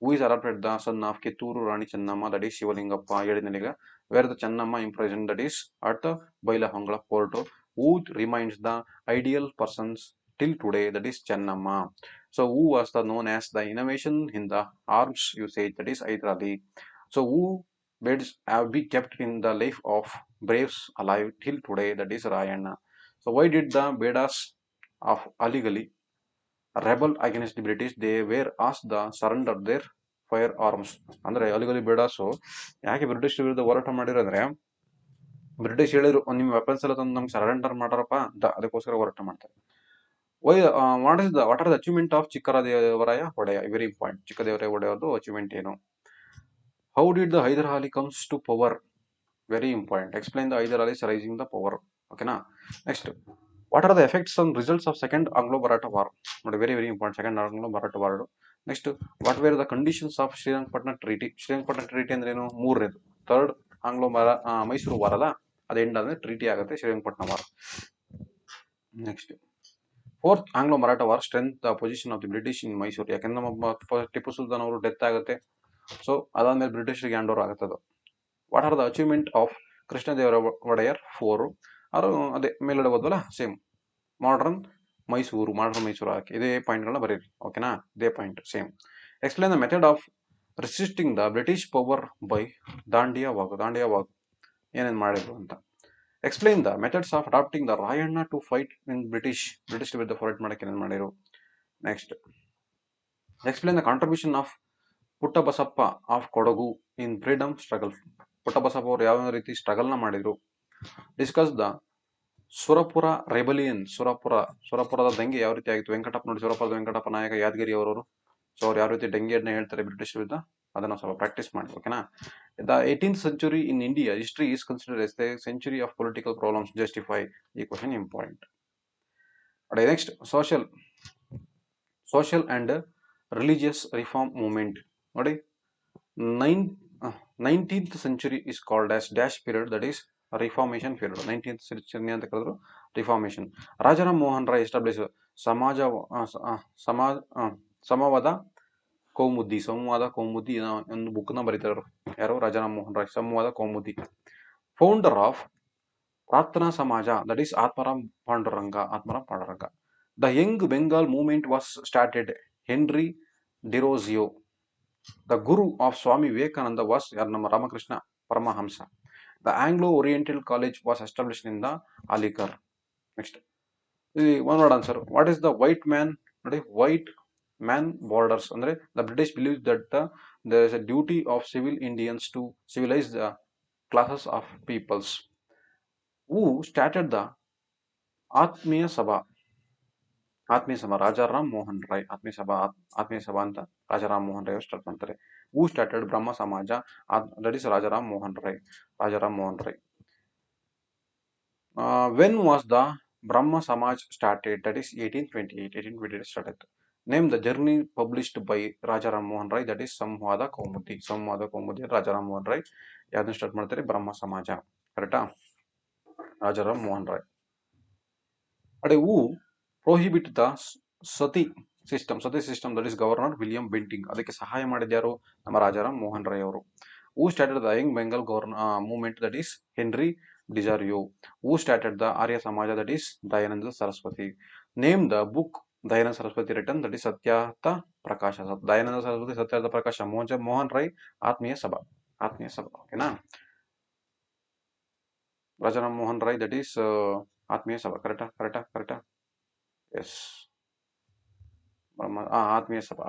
Who is adopted the son of Kittur Rani Chennamma that is Shivalingappa. ಹೇಳಿದನೀಗ. Where the Chennamma impression that is at the Bailhongal fort. Who remains the ideal persons till today, that is Chennamma. So who was known as the innovation in the arms usage, that is Hyder Ali. So who beds have been kept in the life of braves alive till today, that is Rayana. So why did the Bedas of Aligali rebel against the British? They were asked to surrender their firearms. ಅಂದ್ರೆ ಅಲಿಗಲಿ ಬೇಡಾಸು ಯಾಕೆ British ವಿರುದ್ಧ ಹೋರಾಟ ಮಾಡಿರೋದ್ರೆ, British ಹೇಳಿದ್ರು ನಿಮ್ಮ weapons ಎಲ್ಲ ತಂದು ನಮ್ಗೆ surrender ಮಾಡಾರಪ್ಪ ಅಂತ, ಅದಕ್ಕೋಸ್ಕರ ಹೋರಾಟ ಮಾಡ್ತಾರೆ. What are the achievement of Chikkadevaraya Odeya. Very important. Chikkadevaraya ಒಡೆಯವ್ರದ್ದು ಅಚೀವ್ಮೆಂಟ್ ಏನು? How did the Hyder Ali comes to power. Very important. Explain the Hyder Ali rising the power. ಓಕೆನಾ. Next, what are the effects and results of second Anglo Maratha war. ನೋಡಿ, very important. Second Anglo Maratha war. Next, what were the conditions of Srirangapatna treaty. Srirangapatna treaty ಅಂದ್ರೆ ಏನು? ಮೂರನೇದು. Third Anglo Mysore war ಅಲ್ಲ, ಅದು end ಆದ್ರೆ treaty ಆಗುತ್ತೆ, Srirangapatna war. Next, fourth Anglo Maratha war strength the position of the British in Mysore. ಯಾಕಂದ್ರೆ ನಮ್ಮ ಟಿಪ್ಪು ಸುಲ್ತಾನ್ ಅವರು ಡೆತ್ ಆಗುತ್ತೆ. ಸೊ ಅದಾದ್ಮೇಲೆ ಬ್ರಿಟಿಷರಿಗೆ ಹ್ಯಾಂಡ್ ಓವರ್ ಆಗುತ್ತೆ ಅದು. What are the achievement of Krishnadevara Wodeyar 4. ಅದೇ ಮೇಲ್ಗಡೆ ಹೋದ್ವಲ್ಲ ಸೇಮ್. ಮಾಡರ್ನ್ ಮೈಸೂರು ಹಾಕಿ ಇದೇ ಪಾಯಿಂಟ್ಗಳನ್ನ ಬರೀರಿ. ಓಕೆನಾ. ಇದೇ point same. Explain the method of resisting the British power by Dhondia Wagh ಏನೇನು ಮಾಡಿದ್ರು ಅಂತ. Explain the methods of adapting the Rayanna to fight in British ವಿರುದ್ಧ ಫೈಟ್ ಮಾಡಕ್ಕೆ ಏನೇನು ಮಾಡಿರು. Next, explain the contribution of Puttabasappa of Kodagu in freedom struggle. Puttabasappa ಅವರು ಯಾವ ರೀತಿ ಸ್ಟ್ರಗಲ್ನ ಮಾಡಿದ್ರು. Discuss the Surapura rebellion. ಸುರಪುರದ ದಂಗೆ ಯಾವ ರೀತಿ ಆಗಿತ್ತು. ವೆಂಕಟಪ್ಪ ನೋಡಿ, ಸುರಪುರದ ವೆಂಕಟಪ್ಪ ನಾಯಕ ಯಾದಗಿರಿ ಅವರವರು. ಸೊ ಅವ್ರು ಯಾವ ರೀತಿ ದಂಗೆಯನ್ನ ಹೇಳ್ತಾರೆ ಬ್ರಿಟಿಷ್ ವಿರುದ್ಧ, ಅದನ್ನ ಸ್ವಲ್ಪ ಪ್ರಾಕ್ಟೀಸ್ ಮಾಡಿ. ಓಕೆನಾ. The 18th century in India history is considered as the century of political problems. Justify. ಈ question important. Next, social and religious reform movement. ನೋಡಿ, 19th century is called as dash period, that is reformation period 19th century ಅಂತ ಕರೆದ್ರು reformation. Rajaram Mohan Roy establish ಸಮಾಜ ಸಮಾಜ ಸಮವಾದ ಕೌಮುದಿ ಒಂದು book ನ ಬರೀತಾರೆ ಯಾರು ರಾಜಾರಾಮ್ ಮೋಹನ್ ರಾಯ್ ಸಂವಾದ Kaumudi. Founder of Prarthana Samaj that is Atmaram Pandurang. The young Bengal movement was started Henry Derozio. The guru of Swami Vivekananda was ನಮ್ಮ Ramakrishna Paramahamsa. The Anglo oriental college was established in the Aligarh. Next one answer. What is the white man ನೋಡಿ white man borders ಅಂದ್ರೆ the British believe that there is a duty of civil Indians to civilise the classes of peoples. Who started the Atmiya Sabha Rajaram Mohan Roy. Atmiya ಸಭಾ ಅಂತ Rajaram Mohan Roy start ಮಾಡ್ತಾರೆ. ಹೂ started Brahmo Samaj that is Rajaram Mohan Roy. When was the Brahmo Samaj started that is 1828 start ಆಯ್ತು. Name the journey published by Rajaram Mohan Roy that is Sambad Kaumudi Rajaram Mohan Roy ಯಾವ್ದನ್ನ start ಮಾಡ್ತಾರೆ ಬ್ರಹ್ಮ ಸಮಾಜ. ಕರೆಕ್ಟಾ? ರಾಜಾರಾಮ್ ಮೋಹನ್ ರಾಯ್. ಅಡೆ who prohibit the sati system that is governor William Bentinck. ಅದಕ್ಕೆ ಸಹಾಯ ಮಾಡಿದ್ಯಾರು ನಮ್ಮ ರಾಜಾರಾಮ್ ಮೋಹನ್ ರಾಯ್ ಅವರು. Who started the young Bengal movement that is Henry ಡಿಜಾರಿಯೋ. Who started the Arya Samaj that is Dayananda Saraswati. Name the book Dayananda Saraswati return that is Satyartha Prakash. Dayananda Saraswati Satyartha Prakash. Mohan Roy Atmiya Sabha. ಓಕೆನಾ? Rajaram Mohan Roy that is Atmiya Sabha. ಕರೆಕ್ಟಾ? ಎಸ್, ಆತ್ಮೀಯ ಸಭಾ.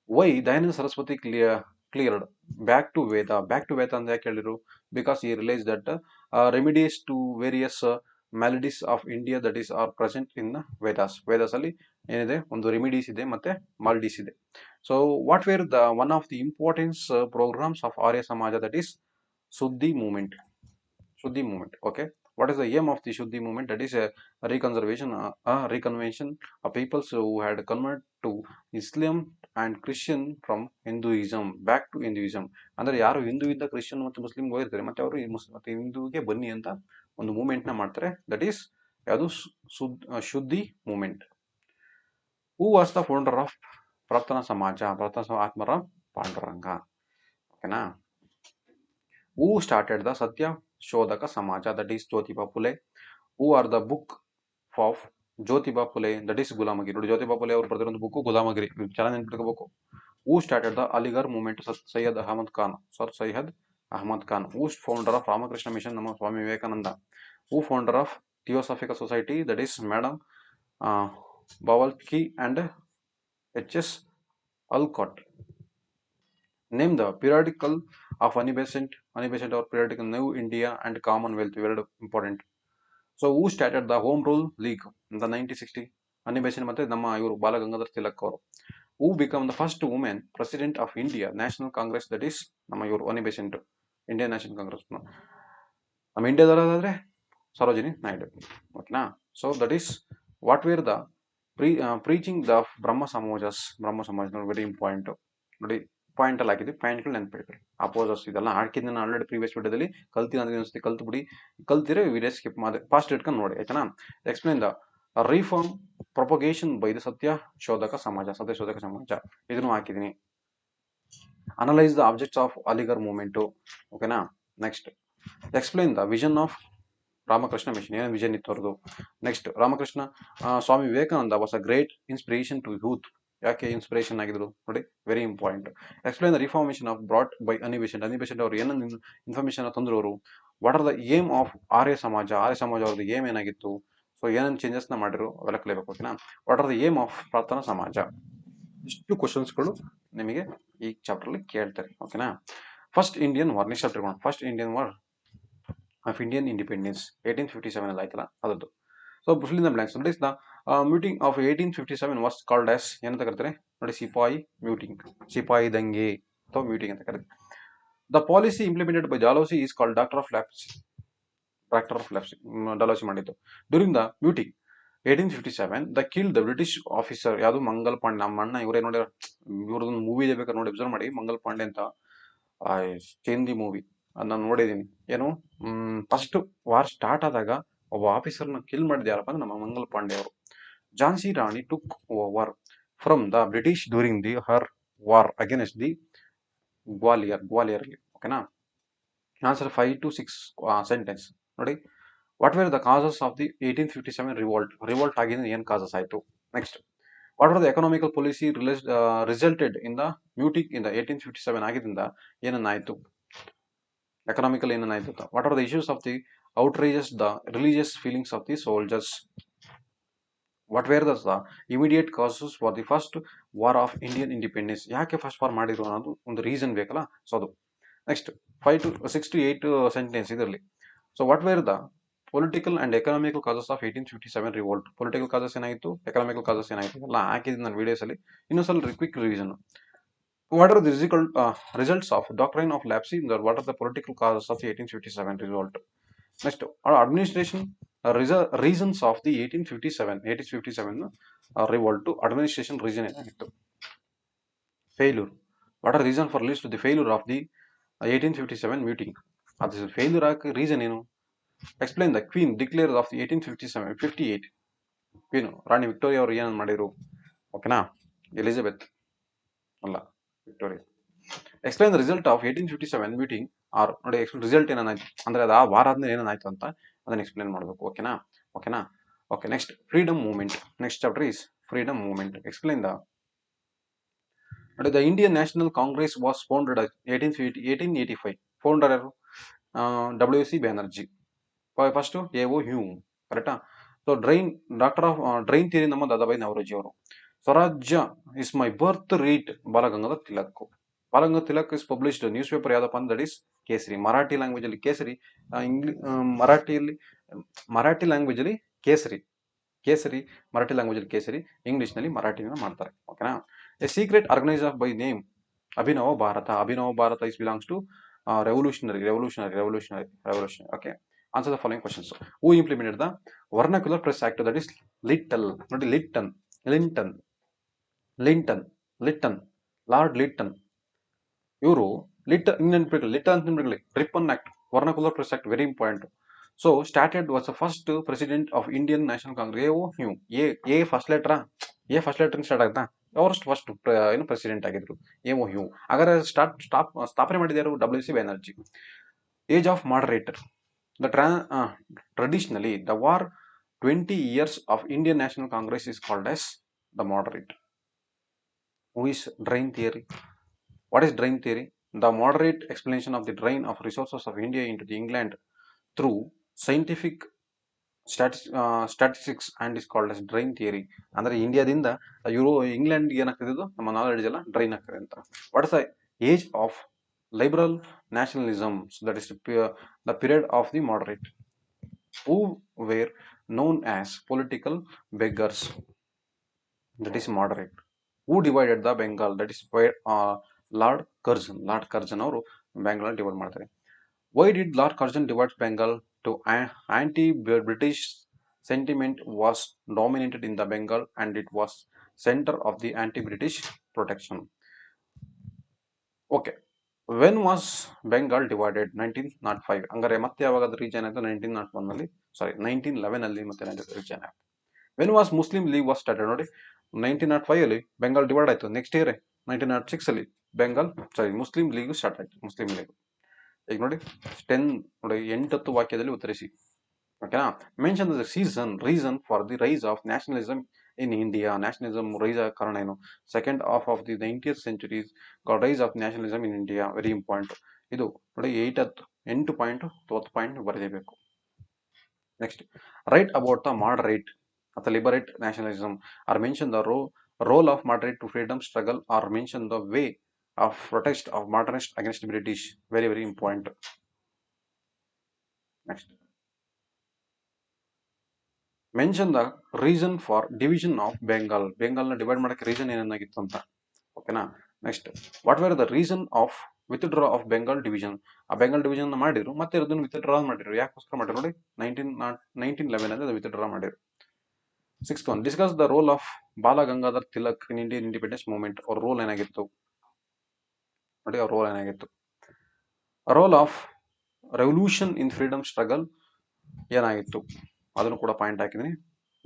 Why Dayananda Saraswati cleared back to Veda ಅಂತ ಯಾಕೆ ಹೇಳಿದ್ರು? Because he realise that remedies to various maladies of India that is are present in Vedas ಅಲ್ಲಿ ಏನಿದೆ ಒಂದು ರೆಮಿಡೀಸ್ ಇದೆ ಮತ್ತೆ ಮಾಲ್ಡೀಸ್ ಇದೆ. So what were the one of the importance programmes of Arya Samaj that is Shuddhi movement. Okay. What is the aim of the Shuddhi movement? That is a reconvention of peoples who had converted to Islam and Christian from Hinduism back to Hinduism. ಅಂದ್ರೆ ಯಾರು ಹಿಂದೂಯಿಂದ Christian ಮತ್ತು Muslim ಹೋಗಿರ್ತಾರೆ ಮತ್ತೆ ಅವರು ಮತ್ತೆ ಹಿಂದೂಗೆ ಬನ್ನಿ ಅಂತ ಒಂದು ಮೂವ್ಮೆಂಟ್ ನ ಮಾಡ್ತಾರೆ. ದಟ್ ಈಸ್ ಯಾವುದು ಶುದ್ಧಿ movement. Who was the founder of Prarthana ಸಮಾಜ ಆತ್ಮಾರಾಮ್ ಪಾಂಡುರಂಗ. ಓಕೆನಾ? ಹೂ started the Satya Shodhak Samaj that is Jyotiba Phule. Who are the book of Jyotiba Phule that is Gulamgiri. ನೋಡಿ ಜ್ಯೋತಿಬಾ ಫುಲೆ ಅವರು ಬರೆದಿರೋ ಒಂದು ಬುಕ್ ಗುಲಾಮಗಿರಿ, ಚೆನ್ನಾಗಿ ನೆನ್ಪಿಟ್ಕೋಬೇಕು. Who started the Aligarh movement sir Syed Ahmed Khan. Who founder of Ramakrishna mission ನಮ್ಮ Swami Vivekananda. Who founder of theosophical society that is madam Blavatsky and H.S. Alcott. Name the periodical of Unibescent or periodical New India and Commonwealth. Very important. So who started the Home Rule League in the 1960? Unibescent ಮತ್ತೆ ನಮ್ಮ ಇವರು ಬಾಲಗಂಗಾಧರ್ ತಿಲಕ್ ಅವರು. Who became the first woman president of India National Congress that is ನಮ್ಮ ಇವರು Unibescent Indian National Congress. ನಮ್ಮ ಇಂಡಿಯಾದವರಾದ್ರೆ ಸರೋಜಿನಿ ನಾಯ್ಡು. ಓಕೆನಾ? So that is what were the preaching the Brahmo Samaj very important. ನೋಡಿ point ಅಲ್ಲಿ ಹಾಕಿದ್ವಿ, ಪಾಯಿಂಟ್ಗಳು ನೆನಪಿಡ್ರಿ. ಅಪೋಸಸ್ ಇದೆಲ್ಲ ಹಾಕಿದ್ ನಾನು ಆಲ್ರೆಡಿ ಪ್ರೀವಿಯಸ್ ವಿಡಿಯೋದಲ್ಲಿ ಕಲ್ತು ಕಲ್ತಿರೋ ವಿಡಿಯೋ ಸ್ಕಿಪ್ ಮಾಡಿ ಫಾಸ್ಟ್ ಇಟ್ಕೊಂಡು ನೋಡಿ ಆಯ್ತಾ. Explain the reform propagation by the Satyashodhak Samaj ಇದನ್ನು ಹಾಕಿದೀನಿ. Analyse the objects of Aligarh movement. ಓಕೆನಾ? Next explain the vision of Ramakrishna mission. ಏನು ವಿಷನ್ ಇತ್ತು ಅವ್ರದ್ದು. Next Ramakrishna Swami Vivekananda was a great inspiration to youth. ಯಾಕೆ ಇನ್ಸ್ಪಿರೇಷನ್ ಆಗಿದ್ರು ನೋಡಿ, very important. Explain the reformation of brought by Annie Besant ಅವರು ಏನನ್ನು ಇನ್ಫಾರ್ಮೇಶನ್ ತಂದ್ರು ಅವರು. What are the aim of Arya ಸಮಾಜ ಅವ್ರದ್ದು ಏಮ್ ಏನಾಗಿತ್ತು, ಸೊ ಏನೇನು ಚೇಂಜಸ್ ನ ಮಾಡಿದ್ರು ಅವೆಲ್ಲ ಕಲಿಬೇಕು. ಓಕೆನಾ? What are the aim of Prarthana Samaj. ಇಷ್ಟು ಕ್ವಶನ್ಸ್ಗಳು ನಿಮಗೆ ಈ ಚಾಪ್ಟರ್ ಅಲ್ಲಿ ಕೇಳ್ತಾರೆ. ಓಕೆನಾ? First Indian war next chapter ಮಾಡೋಣ. First Indian war of Indian independence 1857 ಅಲ್ಲಿ ಆಯ್ತಲ್ಲ ಅದದ್ದು. So fill in the blanks. Note is the meeting of 1857 was called as ಏನಂತ ಕರೀತಾರೆ ನೋಡಿ, ಸಿಪಾಯಿ ದಂಗೆ ಅಥವಾ ಮೀಟಿಂಗ್ ಅಂತ ಕರೀತಾರೆ. The policy implemented by Dalhousie is called doctor of lapse Dalhousie ಮಾಡಿದ್ದು. During the meeting 1857 the kill the British officer ಯಾವುದು ಮಂಗಲ್ ಪಾಂಡೆ. ನಮ್ಮ ಅಣ್ಣ ಇವರೇ ನೋಡಿ, ಇವ್ರದೊಂದು ಮೂವಿ ಇದೆ ಬೇಕಾದ್ರೆ ನೋಡಿ ಅಬ್ಸರ್ವ್ ಮಾಡಿ, ಮಂಗಲ್ ಪಾಂಡೆ ಅಂತ. I seen the movie. ಅದು ನಾನು ನೋಡಿದ್ದೀನಿ. ಏನು ಫಸ್ಟ್ ವಾರ್ ಸ್ಟಾರ್ಟ್ ಆದಾಗ ಒಬ್ಬ ಆಫೀಸರ್ನ ಕಿಲ್ ಮಾಡಿದ ಯಾರಪ್ಪ ಅಂದ್ರೆ ನಮ್ಮ ಮಂಗಲ್ ಪಾಂಡೆ ಅವರು. Jhansi Rani took over from the British during the her war against the Gwalior ಓಕೆನಾ. ಆನ್ಸರ್ 5 to 6 ಸೆಂಟೆನ್ಸ್ ನೋಡಿ. What were the causes of the 1857 revolt ಆಗಿದ್ದು ಏನು ಕಾಸಸ್ ಆಯಿತು. Next, what are the economical policy resulted in the mutiny in the 1857 ಆಗಿದ್ದರಿಂದ ಏನನ್ನಾಯಿತು, economical ಏನನ್ನಾಯಿತು. What are the issues of the outrages the religious feelings of the soldiers. What were the immediate causes for the first war of Indian independence, ಯಾಕೆ first war ಮಾಡಿದ್ರು ಅನ್ನೋದು ಒಂದು reason ಬೇಕಲ್ಲ, so ಅದು. Next 6 to 8 sentence ಇದರಲ್ಲಿ. So what were the political and economical causes of 1857 revolt, political causes ಏನಾಯಿತು, economical causes ಏನಾಯಿತು ಎಲ್ಲ ಹಾಕಿದ್ದೀನಿ ನಾನು ವಿಡಿಯೋಸ್ ಅಲ್ಲಿ. ಇನ್ನೊಂದ್ಸಲ quick revision. What are the results of doctrine of lapse, what are the political causes of 1857 revolt. Next, administration reasons of the 1857 revolt, administration reason ಏನಾಗಿತ್ತು. Failure, what are reason for least to the failure of the 1857 meeting, ಅದು failure ಆಗಿ reason ಏನು. Explain the queen declare of 1858, queen ರಾಣಿ Victoria ಅವರು ಏನ್ ಮಾಡಿದ್ರು, ಓಕೆನಾ. Elizabeth ಅಲ್ಲ, Victoria. Explain the result of 1857 meeting are ನೋಡಿ, ರಿಸಲ್ಟ್ ಏನಾಯ್ತು ಅಂದ್ರೆ ಅದು ಆ ವಾರ ಆದ್ಮೇಲೆ ಏನಾಯ್ತು ಅಂತ ಅದನ್ನ ಎಕ್ಸ್ಪ್ಲೈನ್ ಮಾಡಬೇಕು, ಓಕೆನಾ. Okay. Next, freedom movement. Next chapter is freedom movement. Explain the ನೋಡಿ, the Indian National Congress was founded 1885. Founder ಯಾರು, WC Banerjee. First AO Hume, ಕರೆಕ್ಟಾ. ಸೊ ಡ್ರೈನ್ ಥಿಯರಿ ನಮ್ಮ ದಾದಾಬಾಯಿ ನವರೋಜಿ ಅವರು. Swarajya is my birth right Balgangadhar Tilak. Balgangadhar Tilak is published news paper ಯಾವ್ದಪ್ಪ ಅಂದ್ರೆ that is ಕೇಸರಿ. Marathi language ಅಲ್ಲಿ ಕೇಸರಿ, ಮರಾಠಿ ಲ್ಯಾಂಗ್ವೇಜ್ ಅಲ್ಲಿ ಕೇಸರಿ, ಮರಾಠಿ ಲ್ಯಾಂಗ್ವೇಜ್ ಅಲ್ಲಿ ಕೇಸರಿ, ಇಂಗ್ಲಿಷ್ ನಲ್ಲಿ ಮರಾಠಿನ ಮಾಡ್ತಾರೆ, ಓಕೆನಾ. A secret organiser by name Abhinav Bharat is belongs to revolutionary. Okay, answer the following questions. Who implemented the vernacular press act, that is Lytton, Lord Lytton. ಇವರು Ripon act, vernacular press act, very important. So started was the first president of Indian National Congress. AO Hume. First letter start ಆಗುತ್ತಾ, ಅವರಷ್ಟು first ಏನು president ಆಗಿದ್ರು AO Hume. ಹಾಗಾದ್ರೆ ಸ್ಥಾಪನೆ ಮಾಡಿದ್ಯಾರು, WC Banerjee. Age of moderator. Traditionally the war 20 years of Indian National Congress is called as the moderate. Who is drain theory? What is drain theory? The moderate explanation of the drain of resources of India into the England through scientific statistics and is called as drain theory. ಅಂದ್ರೆ ಇಂಡಿಯಾದಿಂದ England ಏನಾಗ್ತಿದ್ದು ನಮ್ಮ knowledge ಎಲ್ಲ drain ಆಗ್ತದೆ ಅಂತ. What is the age of liberal nationalism, so that is the period of the moderate. Who were known as political beggars, that is moderate. Who divided the Bengal, that is Lord Curzon ಅವರು Bengal divide ಮಾಡ್ತಾರೆ. Why did Lord Curzon divide Bengal? To anti-British sentiment was dominated in the Bengal and it was center of the anti-British protection. Okay. When was Bengal divided, 1905. ಹಂಗಾರೆ ಮತ್ತೆ ಯಾವಾಗ ಅದು region ಆಯ್ತು, 1901 ನಲ್ಲಿ, ಸಾರಿ 1911 ಅಲ್ಲಿ ಮತ್ತೆ ರೀಜನ್ ಆಯ್ತು. When was Muslim League was started ನೋಡಿ, 1905 ಅಲ್ಲಿ ಬೆಂಗಾಲ್ ಡಿವೈಡ್ ಆಯ್ತು. ನೆಕ್ಸ್ಟ್ ಇಯರ್ 1906 ಅಲ್ಲಿ ಮುಸ್ಲಿಂ ಲೀಗ್ ಸ್ಟಾರ್ಟ್ ಆಯ್ತು, ಮುಸ್ಲಿಂ ಲೀಗ್. ಈಗ ನೋಡಿ 8 ವಾಕ್ಯದಲ್ಲಿ ಉತ್ತರಿಸಿ, ಓಕೆನಾ. Mention the reason for the rise of nationalism in India. Nationalism rise ಆಗ ಕಾರಣ ಏನು. Second half of the 19th century rise of nationalism in India, very important. ಇದು ನೋಡಿ 8 ಪಾಯಿಂಟ್ 10 ಪಾಯಿಂಟ್ ಬರೆಯಬೇಕು. Next, right about the moderate ಅಥವಾ liberate nationalism or mention the role of moderate to freedom struggle or mention the way of protest of moderate against British, very very important. Next, mention the reason for division of Bengal. ಬೆಂಗಾಲ್ನ divide ಮಾಡಕ್ಕೆ reason ಏನಾಗಿತ್ತು ಅಂತ, ಓಕೆನಾ. Next, what were the reason of withdraw of Bengal division. ಆ Bengal division ಮಾಡಿದ್ರು, ಮತ್ತೆ ಅದನ್ನು withdraw ಮಾಡಿದ್ರು. ಯಾಕೋಸ್ಕರ ಮಾಡಿದ್ರು ನೋಡಿ, 1911 ಅಲ್ಲಿ ವಿತ್ಡ್ರಾ ಮಾಡಿದ್ರು. 6th one, discuss the role of Bal Gangadhar Tilak in Indian independence movement. ಅವ್ರ ರೋಲ್ ಏನಾಗಿತ್ತು ನೋಡಿ, ಅವ್ರ ರೋಲ್ ಏನಾಗಿತ್ತು. Role of revolution in freedom struggle ಏನಾಗಿತ್ತು ಅದನ್ನು ಕೂಡ ಪಾಯಿಂಟ್ ಹಾಕಿದ್ದೀನಿ.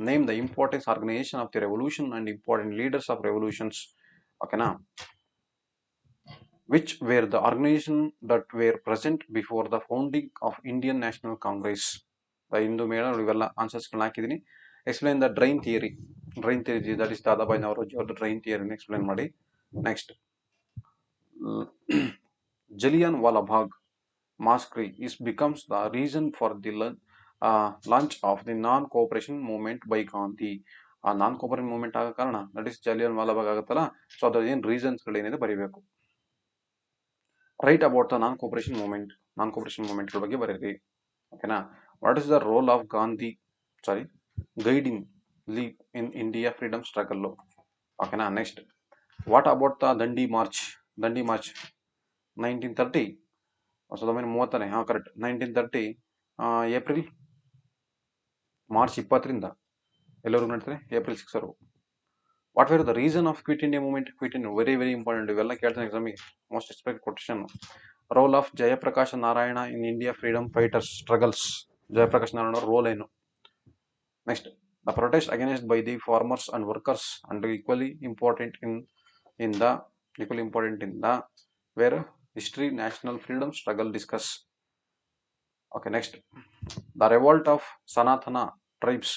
Name the importance organisation of the revolution and important leaders of revolutions. ಓಕೆನಾ. which were the organization that were present before the founding of Indian National Congress. The Hindu ಮೇಳ ಇವೆಲ್ಲ ಆನ್ಸರ್ಸ್ಗಳನ್ನ ಹಾಕಿದ್ದೀನಿ. Explain the drain theory. Drain theory that is Dadabhai Naoroji ಅವರ drain ಥಿಯರಿನ explain ಮಾಡಿ. Next Jallian Vala Bagh massacre is becomes the reason for the launch of the non-cooperation movement by Gandhi. ಆ ನಾನ್ cooperation movement ಆಗೋ ಕಾರಣ that is Jallianwala Bagh ಆಗುತ್ತಲ್ಲ, so ಅದ್ರ ಏನು ರೀಸನ್ಸ್ಗಳೇನಿದೆ ಬರೀಬೇಕು. Write about the non cooperation movement ಬಗ್ಗೆ ಬರೀರಿ. ಓಕೆನಾ. What is the role of Gandhi guiding league in India freedom struggle. ಓಕೆನಾ. Next what about the Dandi march 1930 1930 ಹಾಂ ಕರೆಕ್ಟ್ 1930 ಏಪ್ರಿಲ್ ಮಾರ್ಚ್ 20ರಿಂದ ಎಲ್ಲರಿಗೂ ನಡೀತಾರೆ April 6 what were the reason of quit India movement. Quit India very very important, ಇವೆಲ್ಲ ಕೇಳ್ತಾನೆ ಎಕ್ಸಾಮಿಗೆ, most expect question. Role of Jayaprakash Narayan in India freedom fighters struggles. Jayaprakash Narayan role ಏನು. Next the protest against by the farmers and workers and equally important in the where history national freedom struggle discuss. Okay, next the revolt of Sanatana tribes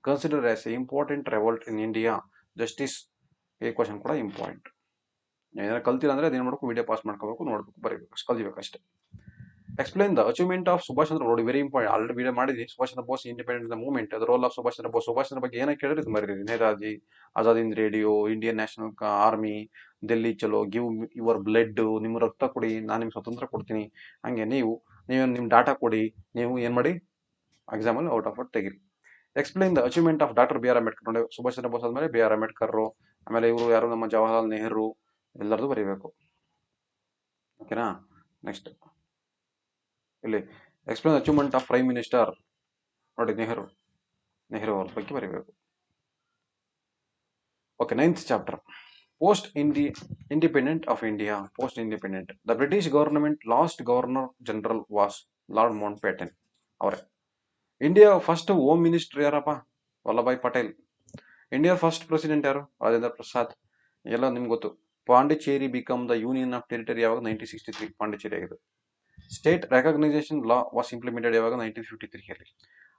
considered as an important revolt in India. Justice ಈ question ಕೂಡ important. ಏನಾದ್ರು ಕಲ್ತಿಲ್ಲ ಅಂದ್ರೆ ಅದೇನು ಮಾಡಬೇಕು, video pause ಮಾಡ್ಕೋಬೇಕು, ನೋಡ್ಬೇಕು, ಬರೀಬೇಕು, ಕಲ್ತಿಬೇಕು ಅಷ್ಟೇ. Explain the achievement of Subhash Chandra Bose. Very important, already video ಮಾಡಿದ್ವಿ. Subhash Chandra Bose independent movement, the role of Subhash Chandra Bose. Subhash Chandra ಬಗ್ಗೆ ಏನಕ್ಕೆ ಕೇಳಿದ್ರೆ ಇದು ಬರೀರಿ. Netaji, Azad Hind radio, Indian national army, Delhi Chalo, give your blood, ನಿಮ್ಮ ರಕ್ತ ಕೊಡಿ ನಾನು ನಿಮ್ಗೆ ಸ್ವತಂತ್ರ ಕೊಡ್ತೀನಿ. ಹಂಗೆ ನೀವು ನಿಮ್ಮ ಡಾಟಾ ಕೊಡಿ, ನೀವು ಏನು ಮಾಡಿ ಎಕ್ಸಾಮಲ್ಲಿ ಔಟ್ ಆಫ್ ಔಟ್ ತೆಗಿರಿ. Explain the achievement of doctor B R Ambedkar. ನೋಡಿ, ಸುಭಾಷ್ ಚಂದ್ರ ಬೋಸ್ ಆದ್ಮೇಲೆ ಬಿ ಆರ್ ಅಂಬೇಡ್ಕರ್, ಆಮೇಲೆ ಇವರು ಯಾರು ನಮ್ಮ ಜವಾಹರ್ಲಾಲ್ ನೆಹರು, ಎಲ್ಲರದು ಬರೀಬೇಕು. ಓಕೆನಾ. ನೆಕ್ಸ್ಟ್ ಇಲ್ಲಿ explain achievement of prime minister. ನೋಡಿ, ನೆಹರು ಅವ್ರ ಬಗ್ಗೆ ಬರೀಬೇಕು. Okay, 9th chapter post independent of India. Post independent the British government last governor general was lord Mount baton ಅವರೇ. ಇಂಡಿಯಾ ಫಸ್ಟ್ ಹೋಮ್ ಮಿನಿಸ್ಟರ್ ಯಾರಪ್ಪ? Vallabhbhai Patel. India first president ಯಾರು? ರಾಜೇಂದ್ರ ಪ್ರಸಾದ್. ಎಲ್ಲ ನಿಮ್ಗೆ ಗೊತ್ತು. Pondicherry become the union of territory ಯಾವಾಗ? 1963 ಪಾಂಡಿಚೇರಿ ಆಗಿದೆ. State recognisation law was implemented ಯಾವಾಗ? 1953 ಅಲ್ಲಿ.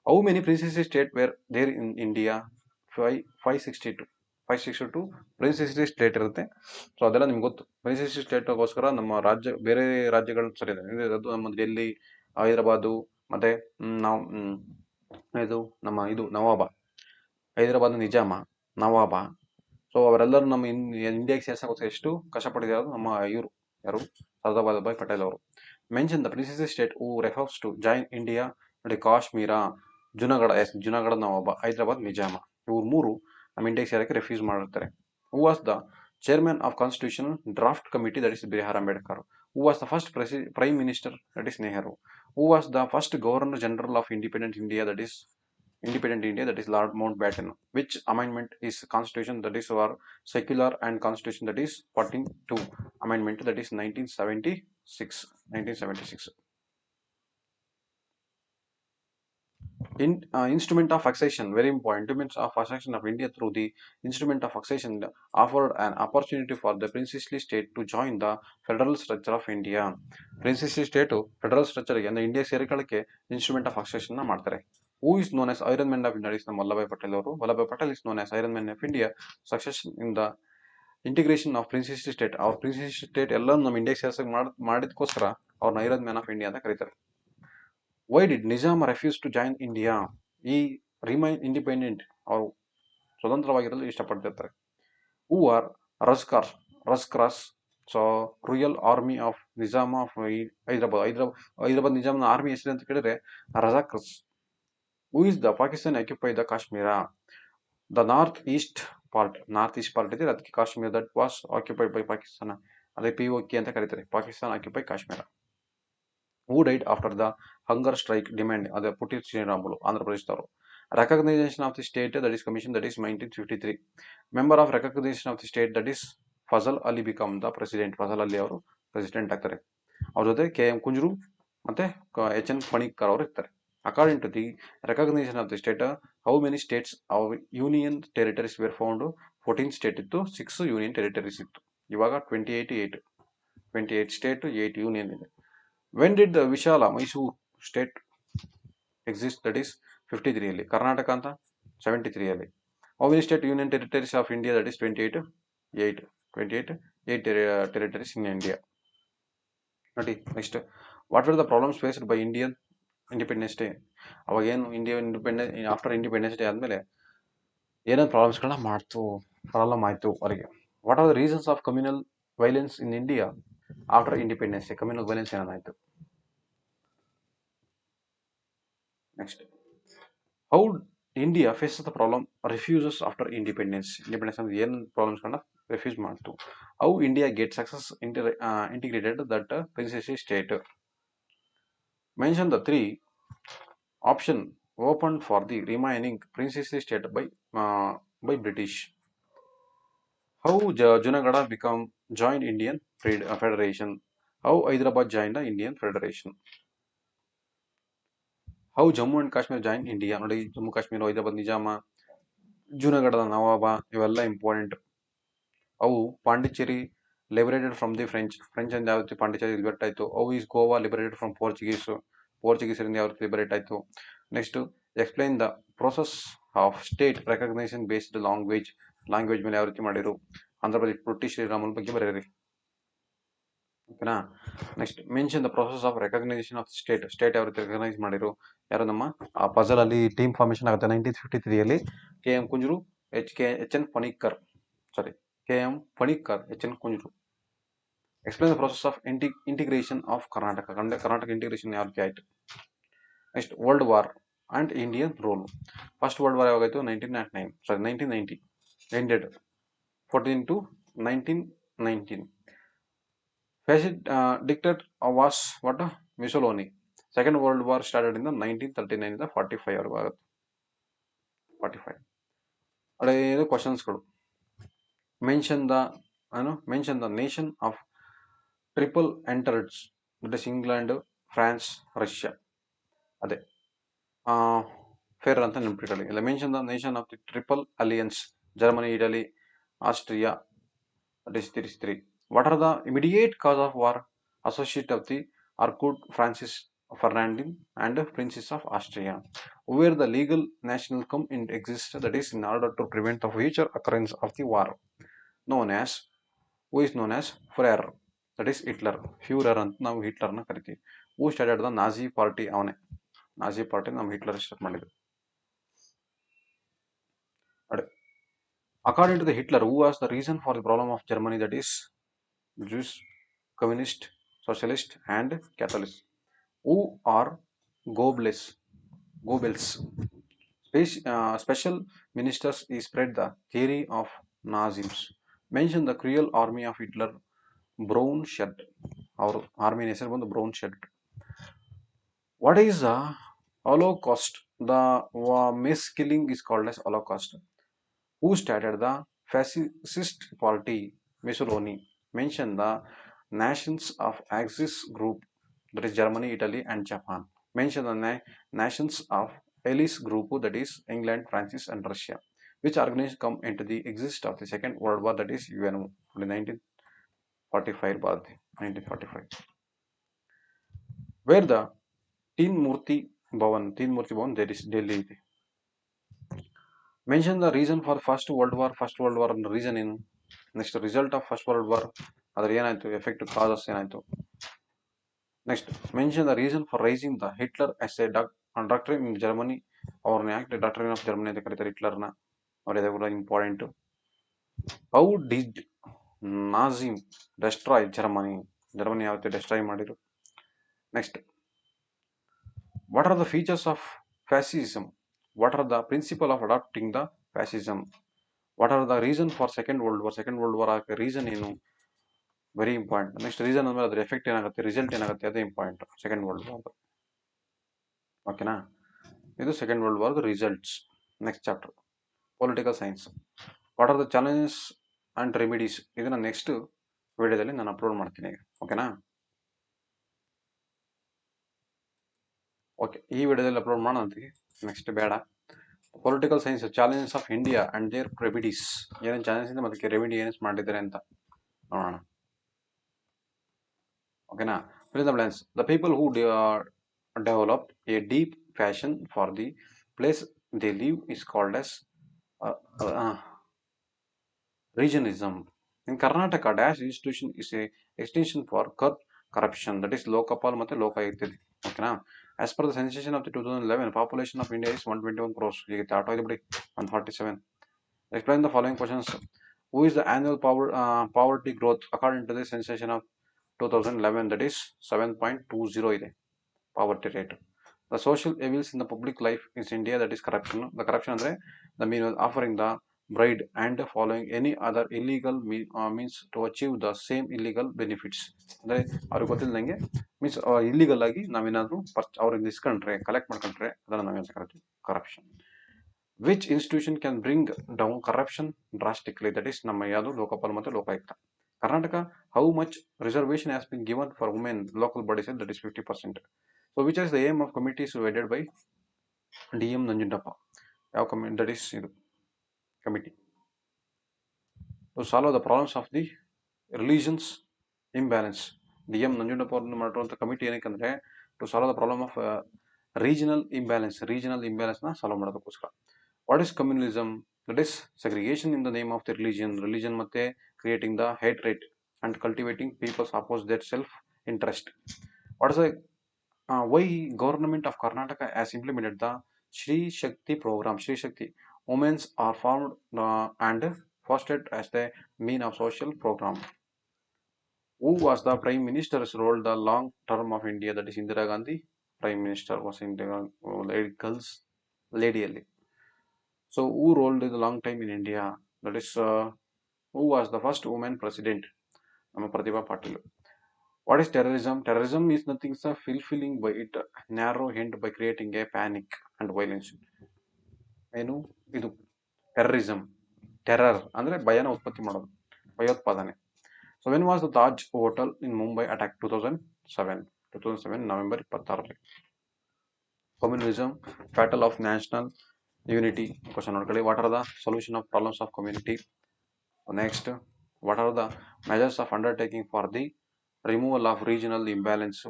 How many princess state were there in India? 562 princes state ಇರುತ್ತೆ. ಸೊ ಅದೆಲ್ಲ ನಿಮ್ಗೆ ಗೊತ್ತು. ಪ್ರಿನ್ಸೆಸ್ ಸ್ಟೇಟ್ಗೋಸ್ಕರ ನಮ್ಮ ರಾಜ್ಯ ಬೇರೆ ರಾಜ್ಯಗಳು ಸರಿ ಇದೆ, ಅದು ನಮ್ಮ ಡೆಲ್ಲಿ, ಹೈದರಾಬಾದು, ಮತ್ತೆ ನಾವು ಇದು ನಮ್ಮ ಇದು ನವಾಬ, ಹೈದರಾಬಾದ್ ನಿಜಾಮ, ನವಾಬ. ಸೊ ಅವರೆಲ್ಲರೂ ನಮ್ಮ ಇಂಡಿಯಾಗೆ ಸೇರ್ಸೋಕೆ ಎಷ್ಟು ಕಷ್ಟಪಟ್ಟಿದ್ದಾರೆ ನಮ್ಮ ಇವರು ಯಾರು? ಸರ್ದಾರ್ ವಲ್ಲಭಾಯ್ ಪಟೇಲ್ ಅವರು. Mention the princes state who refers to join India. ನೋಡಿ, ಕಾಶ್ಮೀರ, ಜುನಾಗಢ ನವಾಬ, ಹೈದರಾಬಾದ್ ನಿಜಾಮ, ಇವ್ರು ಮೂರು ನಮ್ಮ ಇಂಡಿಯಾಗೆ ಸೇರಕ್ಕೆ ರೆಫ್ಯೂಸ್ ಮಾಡಿರ್ತಾರೆ. Who was the chairman of constitutional draft committee? That is B R Ambedkar. Who was the first prime minister? That is Nehru. Who was the first governor general of independent India? That is Lord Mountbatten. Which amendment is constitution that is our secular and constitution that is 42 amendment that is 1976. Instrument of accession, very important. Instruments of accession of India through the instrument of accession offered an opportunity for the princely state to join the federal structure of India. Princely state federal structure ಗೆ ಅಂದ್ರೆ India ಸೇರಿಕೊಳ್ಳಕ್ಕೆ instrument of accession ಮಾಡ್ತಾರೆ. Who is known as Iron Man of India? is ನಮ್ಮ ವಲ್ಲಭಾಯ್ ಪಟೇಲ್ ಅವರು. Vallabhbhai Patel is known as Iron Man of India. Succession in the integration of princely state. ಅವ್ರ princely state ಎಲ್ಲ ನಮ್ಮ ಇಂಡಿಯಾಗೆ ಸೇರ್ಸಕ್ಕೆ ಮಾಡಿದಕ್ಕೋಸ್ಕರ ಅವ್ರನ್ನ ಐರನ್ ಮ್ಯಾನ್ ಆಫ್ ಇಂಡಿಯಾ ಅಂತ ಕರೀತಾರೆ. Why did Nizam refuse to join India? He remained independent. ಅವರು ಸ್ವತಂತ್ರವಾಗಿರಲು ಇಷ್ಟಪಡ್ತಿರ್ತಾರೆ. Who are Rascars? So royal army of Nizam of Hyderabad ನಿಜಾಮ್ನ ಆರ್ಮಿ ಹೆಸರು ಅಂತ ಕೇಳಿದ್ರೆ ರಜಾಕರ್ಸ್. Who is the Pakistan occupied the Kashmir? The north east part ಇದೆ, ಅದಕ್ಕೆ Kashmir that was occupied by Pakistan, ಅದೇ POK ಅಂತ ಕರೀತಾರೆ. Pakistan occupy Kashmir. Who died after the hunger strike demand? ಅದೇ ಪುಟ್ಟಿ Sriramulu, Andhra ಪ್ರದೇಶದವರು. Recognition of the state, that is commission, that is 1953. Member of recognition of the state, that is Fazal Ali become the president. Fazal Ali ಅವರು president ಆಗ್ತಾರೆ. ಅವ್ರ ಜೊತೆ KM Kunjru ಮತ್ತೆ HN Panikkar ಅವರು ಇರ್ತಾರೆ. According to the recognition of the state, how many states union territories were found? 14 state ಇತ್ತು, 6 union territories ಇತ್ತು. ಇವಾಗ 28 ಸ್ಟೇಟ್, 8 ಯೂನಿಯನ್ ಇದೆ. When did the Vishala Mysore state exist? That is 53 ಅಲ್ಲಿ. ಕರ್ನಾಟಕ ಅಂತ 73 ಅಲ್ಲಿ. How many state union territories of India? That is 8 territories in India. ನೋಡಿ next, what are the problems faced by Indian independence day? ಅವಾಗ ಏನು Indian after independence day ಆದಮೇಲೆ ಏನೇನು ಪ್ರಾಬ್ಲಮ್ಸ್ಗಳನ್ನ problem ಆಯಿತು ಅವರಿಗೆ. What are the reasons of communal violence in India after independence day? Communal violence ಏನಾಯಿತು? Next, how India faces the problem refugees after independence ಅಂದ್ರೆ ಏನು ಪ್ರಾಬ್ಲಮ್ಸ್ಗಳನ್ನ ರಿಫ್ಯೂಸ್ ಮಾಡ್ತು? How India get success integrated that princely state? Mention the 3 option open for the remaining princely state by British. How Junagadh become joint Indian federation? How Hyderabad join the Indian federation? How Jammu and Kashmir join India? ನೋಡಿ, ಜಮ್ಮು ಕಾಶ್ಮೀರ, ಹೈದರಾಬಾದ್ ನಿಜಾಮ, ಜುನಾಗಢದ ನವಾಬ, ಇವೆಲ್ಲ important. ಅವು Pondicherry liberated from the French ಅಂದ ಯಾವ ರೀತಿ Pondicherry liberate ಆಯಿತು? ಅವು is Goa liberated from ಪೋರ್ಚುಗೀಸರಿಂದ ಯಾವ ರೀತಿ ಲಿಬರೇಟ್ ಆಯಿತು? Next, explain the process of state recognisation based language ಮೇಲೆ ಯಾವ ರೀತಿ ಮಾಡಿರು? ಆಂಧ್ರ ಪ್ರದೇಶ್ ಬ್ರಿಟಿಷ್ ಶ್ರೀರಾಮುಲು ಬಗ್ಗೆ ಬರೆಯಿರಿ. ಓಕೆನಾ? Next, mention the process of recognisation of state ಯಾವ ರೀತಿ ರೆಕಗ್ನೈಸ್ ಮಾಡಿರು? ಯಾರು ನಮ್ಮ ಆ ಪಜಲ್ ಅಲ್ಲಿ ಟೀಮ್ ಫಾರ್ಮೇಶನ್ ಆಗುತ್ತೆ 1953 ಅಲ್ಲಿ. KM Kunzru, HN Panikkar, KM Panikkar, HN Kunzru. Explain the process of integration of Karnataka integration ಯಾವ ರೀತಿ ಆಯಿತು? Next, world war and Indian role. First world war ಯಾವಾಗಾಯಿತು? 1990 ended 14 to 1919. Dictator was what? Mussolini. Second World War started in the 1939 ಇಂದ 45 ವರೆಗೂ ಆಗುತ್ತೆ. 45 ಅದೇ ಕ್ವಶನ್ಸ್ಗಳು. Mention the nation of triple entente, that is England, France, Russia. ಅದೇ ಫೇರ್ ಅಂತ ನೆನಪಿಟ್ಕೊಳ್ಳಿ. ಇಲ್ಲ, mention the nation of the triple alliance, Germany, Italy, Austria, that is 3. What are the immediate cause of war associated of the Arcud, Francis Ferdinand and Princess of Austria? Where the legal national come in exist, that is in order to prevent the future occurrence of the war, who is known as Führer, that is Hitler. Führer ಅಂತ ನಾವು ಹಿಟ್ಲರ್ನ ಕರಿತೀವಿ. Who started the Nazi party? ಅವನೇ Nazi party ನಮ್ಮ Hitler start ಮಾಡಿದ್ರು. According to the Hitler, who was the reason for the problem of Germany? That is Jews, communist, socialist and Catholics. Who are Goebbels? Special ministers he spread the theory of Nazism. Mention the cruel army of Hitler, brown shirt. Our army ಹೆಸರು ಬಂದು brown shirt. What is the Holocaust? The mass killing is called as Holocaust. Who started the fascist party? Mussolini. Mention the nations of Axis group, that is Germany, Italy and Japan. Mention the nations of Allies group, that is England, France and Russia. Which organization come into the exist of the Second World War? That is UNO. 1945. Where the Teen Murti Bhavan, there is Delhi. Mention the reason for First World War. First World War and reason in. Next, result of First World War, ಅದರ ಏನಾಯ್ತು, effect causes ಏನಾಯ್ತು. Next, mention the reason for rising the Hitler as a doctrine in Germany. ಅವ್ರನ್ನ ಯಾಕೆ doctrine of Germany ಅಂತ ಕರೀತಾರೆ ಹಿಟ್ಲರ್ನ? ಅವ್ರದ್ದು ಕೂಡ important. How did Nazism destroy Germany? Germany ಯಾವ ರೀತಿ ಡೆಸ್ಟ್ರಾಯ್ ಮಾಡಿರು? Next, what are the features of fascism? What are the principle of adapting the fascism? What are the reason for second world war? Second world war ಆಗಕ್ಕೆ reason ಏನು? Very important. Next, reason ಅಂದ್ರೆ ಅದ್ರ effect ಏನಾಗುತ್ತೆ, result ಏನಾಗುತ್ತೆ, ಅದೇ important second world war. ಓಕೆನಾ? ಇದು second world war results. Next chapter political science. What are the challenges and remedies? ಇದನ್ನ ನೆಕ್ಸ್ಟ್ ವಿಡಿಯೋದಲ್ಲಿ ನಾನು ಅಪ್ಲೋಡ್ ಮಾಡ್ತೀನಿ. ಓಕೆನಾ? ಓಕೆ, ಈ ವಿಡಿಯೋದಲ್ಲಿ ಅಪ್ಲೋಡ್ ಮಾಡೋಣ ಅಂತೀವಿ. ನೆಕ್ಸ್ಟ್ ಬೇಡ. Political science challenges of India and their remedies. ಏನೇನು ಚಾಲೆಂಜ್ ಇದೆ ಮತ್ತೆ ರೆಮಿಡಿ ಏನೇನು ಮಾಡಿದ್ದಾರೆ ಅಂತ ನೋಡೋಣ. ಓಕೆನಾ? fill in the blanks. The people who develop a deep passion for the place they live is called as uh, uh, regionalism. In Karnataka, dash institution is a extension for curb corruption. That is Lokapal ಮತ್ತೆ ಲೋಕಾಯುಕ್ತ. ಓಕೆನಾ? As per the census of the 2011, population of India is 121 crores. ಈಗ ದಾಟ ಹೋಯ್ತು ಬಿಡಿ, 147. Explain the following questions. Who is the annual poverty growth according to the census of 2011? That is 7.20 ಇದೆ poverty rate. The social evils in the public life in India, that is corruption. The corruption ಅಂದ್ರೆ the mean offering the bribe and following any other illegal means to achieve the same illegal benefits. ಅಂದ್ರೆ ಅವ್ರಿಗೆ ಗೊತ್ತಿಲ್ಲದಂಗೆ means illegal ಆಗಿ ನಾವೇನಾದ್ರೂ ಅವ್ರಿಂದ ಇಸ್ಕೊಂಡ್ರೆ collect ಮಾಡ್ಕೊಂಡ್ರೆ ಅದನ್ನ ನಾವೇನು ಕರಿತೀವಿ corruption. Which institution can bring down corruption drastically? That is ನಮ್ಮ ಯಾವುದು ಲೋಕಪಾಲ್ ಮತ್ತು Lokayukta. Karnataka, how much reservation has been given for women local bodies? That is 50%. So which is the aim of committees headed by D M. Nanjundappa? ಯಾವ committee? That is ಇದು committee to solve the problems of the religions imbalance. D M. Nanjundappa ಅವ್ರನ್ನ ಮಾಡಿರುವಂಥ committee ಏನಕ್ಕಂದ್ರೆ to solve the problem of regional ಇಂಬ್ಯಾಲೆನ್ಸ್ನ solve ಮಾಡೋದಕ್ಕೋಸ್ಕರ. What is communalism? That is segregation in the name of the religion ಮತ್ತೆ creating the hatred and cultivating peoples oppose their self interest. What is the why government of Karnataka has implemented the Shri Shakti program? Shri Shakti women are formed and fostered as the mean of social program. Who was the prime minister's role the long term of India? That is Indira Gandhi. Prime minister was Indira girls lady ಅಲ್ಲಿ. So who ruled the long time in India? That is who was the first woman president? ನಮ್ಮ Pratibha Patil. What is terrorism? Terrorism is nothing but fulfilling by it narrow hint by creating a panic and violence. ಏನು ಇದು terrorism? Terror ಅಂದ್ರೆ ಭಯನ ಉತ್ಪತ್ತಿ ಮಾಡೋದು, ಭಯೋತ್ಪಾದನೆ. So when was the Taj hotel in Mumbai attack? 2007 November 26. Communalism, fatal of national unity. Question ನೋಡ್ಕೊಳ್ಳಿ. What are the solution of problems of community? Next, what are the measures of undertaking for the removal of regional imbalance?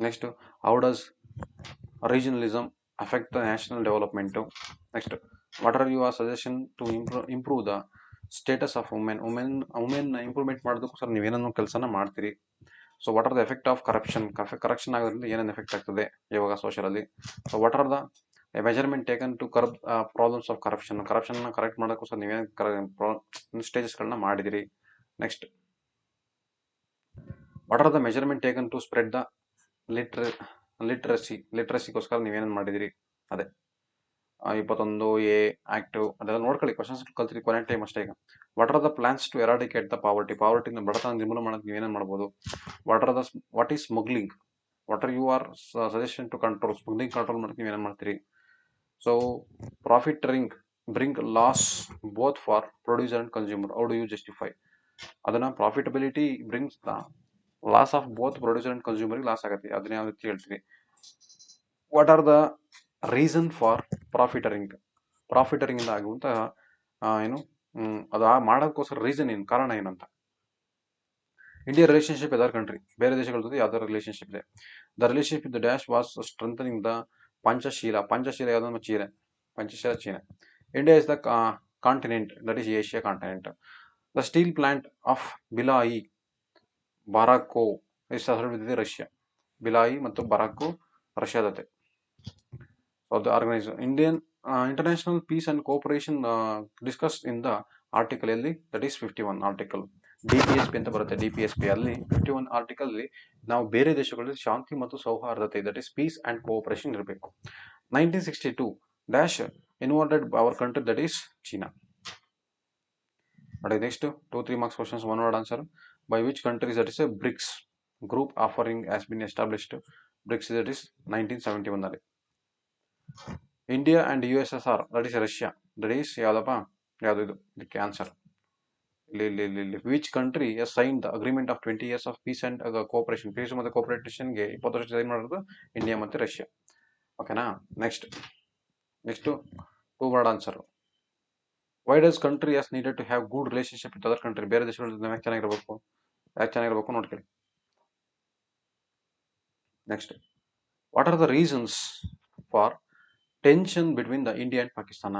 Next, how does regionalism affect the national development? Next, what are your suggestion to improve the status of women improvement ಮಾಡೋದಕ್ಕೋಸ್ಕರ ನೀವೇನೋ ಕೆಲಸನ ಮಾಡ್ತೀರಿ? So what are the effect of corruption ಆಗೋದ್ರಿಂದ ಏನೇನು effect ಆಗ್ತದೆ ಇವಾಗ ಸೋಷಿಯಲಲ್ಲಿ? So what are the measurement taken to curb problems of corruption correct ಮಾಡೋದಕ್ಕೋಸ್ಕರ ನೀವೇನು ಸ್ಟೇಜಸ್ಗಳನ್ನ ಮಾಡಿದಿರಿ? Next, what are the measurement taken to spread the ಲಿಟ್ರಸಿಗೋಸ್ಕರ ನೀವೇನೇನು ಮಾಡಿದಿರಿ? ಅದೇ 21A ಆಕ್ಟ್ ಅದೆಲ್ಲ ನೋಡ್ಕೊಳ್ಳಿ. ಕ್ವಶನ್ಸ್ ಕಲ್ತ್ರಿ, ಕೊನೆ ಟೈಮ್ ಅಷ್ಟೇ. ಈಗ what are the plans to eradicate the ಪಾವರ್ಟಿನ ಬಡತನ ನಿರ್ಮೂಲನೆ ಮಾಡೋದು ನೀವೇನೇನು ಮಾಡ್ಬೋದು? What is smuggling? What are your suggestion to control smuggling? Control ಮಾಡೋಕೆ ನೀವೇನೇನು ಮಾಡ್ತೀರಿ? So profiteering bring loss both for producer and consumer. How do you justify? ಅದನ್ನ profitability brings the loss of both producer and consumer loss ಆಗುತ್ತೆ. ಅದನ್ನ ಯಾವ ರೀತಿ ಹೇಳ್ತೀವಿ? What are the reason for profiteering ಇಂದ ಆಗುವಂತಹ ಏನು ಅದು ಮಾಡೋದಕ್ಕೋಸ್ಕರ ರೀಸನ್ ಏನು, ಕಾರಣ ಏನಂತ? ಇಂಡಿಯಾ ರಿಲೇಶನ್ಶಿಪ್ ಅದರ್ ಕಂಟ್ರಿ, ಬೇರೆ ದೇಶಗಳ ಜೊತೆ ಯಾವ್ದಾರ ರಿಲೇಶನ್ಶಿಪ್ ಇದೆ? The relationship with the dash was strengthening the Panchsheel ಯಾವ್ದೋ ಚೀನೆ, ಪಂಚಶೀಲ ಚೀನೆ. India is the continent, that is Asia continent. The steel plant of Bhilai ಬಾರಾಕೋ ವಿದಿದೆ ರಷ್ಯಾ. ಬಿಲಾಯಿ ಮತ್ತು ಬಾರಾಕೋ ರಷ್ಯಾದತೆ. Organise international peace and cooperation discuss in the article ಎಲ್ಲಿ? That is 51 article. DPSP ಅಂತ ಬರುತ್ತೆ. DPSP ಅಲ್ಲಿ 51 ಆರ್ಟಿಕಲ್ ಅಲ್ಲಿ ನಾವು ಬೇರೆ ದೇಶಗಳಲ್ಲಿ ಶಾಂತಿ ಮತ್ತು ಸೌಹಾರ್ದತೆ, that is peace and cooperation ಇರಬೇಕು. 1962 dash invaded our country, that is China. Next 2-3 marks questions, one word answer. By which countries? That is a BRICS group offering has been established. BRICS, that is 1971 ಅಲ್ಲಿ. India and USSR, that is Russia, that is ಯಾವ್ದು ಇದು? ಇದಕ್ಕೆ answer which country has sign the agreement of 20 years of peace and cooperation. Peace ಮತ್ತು ಕೋಪರೇಷನ್ಗೆ 20 ವರ್ಷ sign ಮಾಡಿರೋದು India ಮತ್ತು Russia. ಓಕೆನಾ. Next two word answer. Why does countries needed to have good relationship with other country. ಬೇರೆ ದೇಶಗಳ ಜೊತೆ ಯಾಕೆ ಚೆನ್ನಾಗಿರ್ಬೇಕು ನೋಡ್ಕೊಳ್ಳಿ. Next, what are the reasons for tension between the India and Pakistan.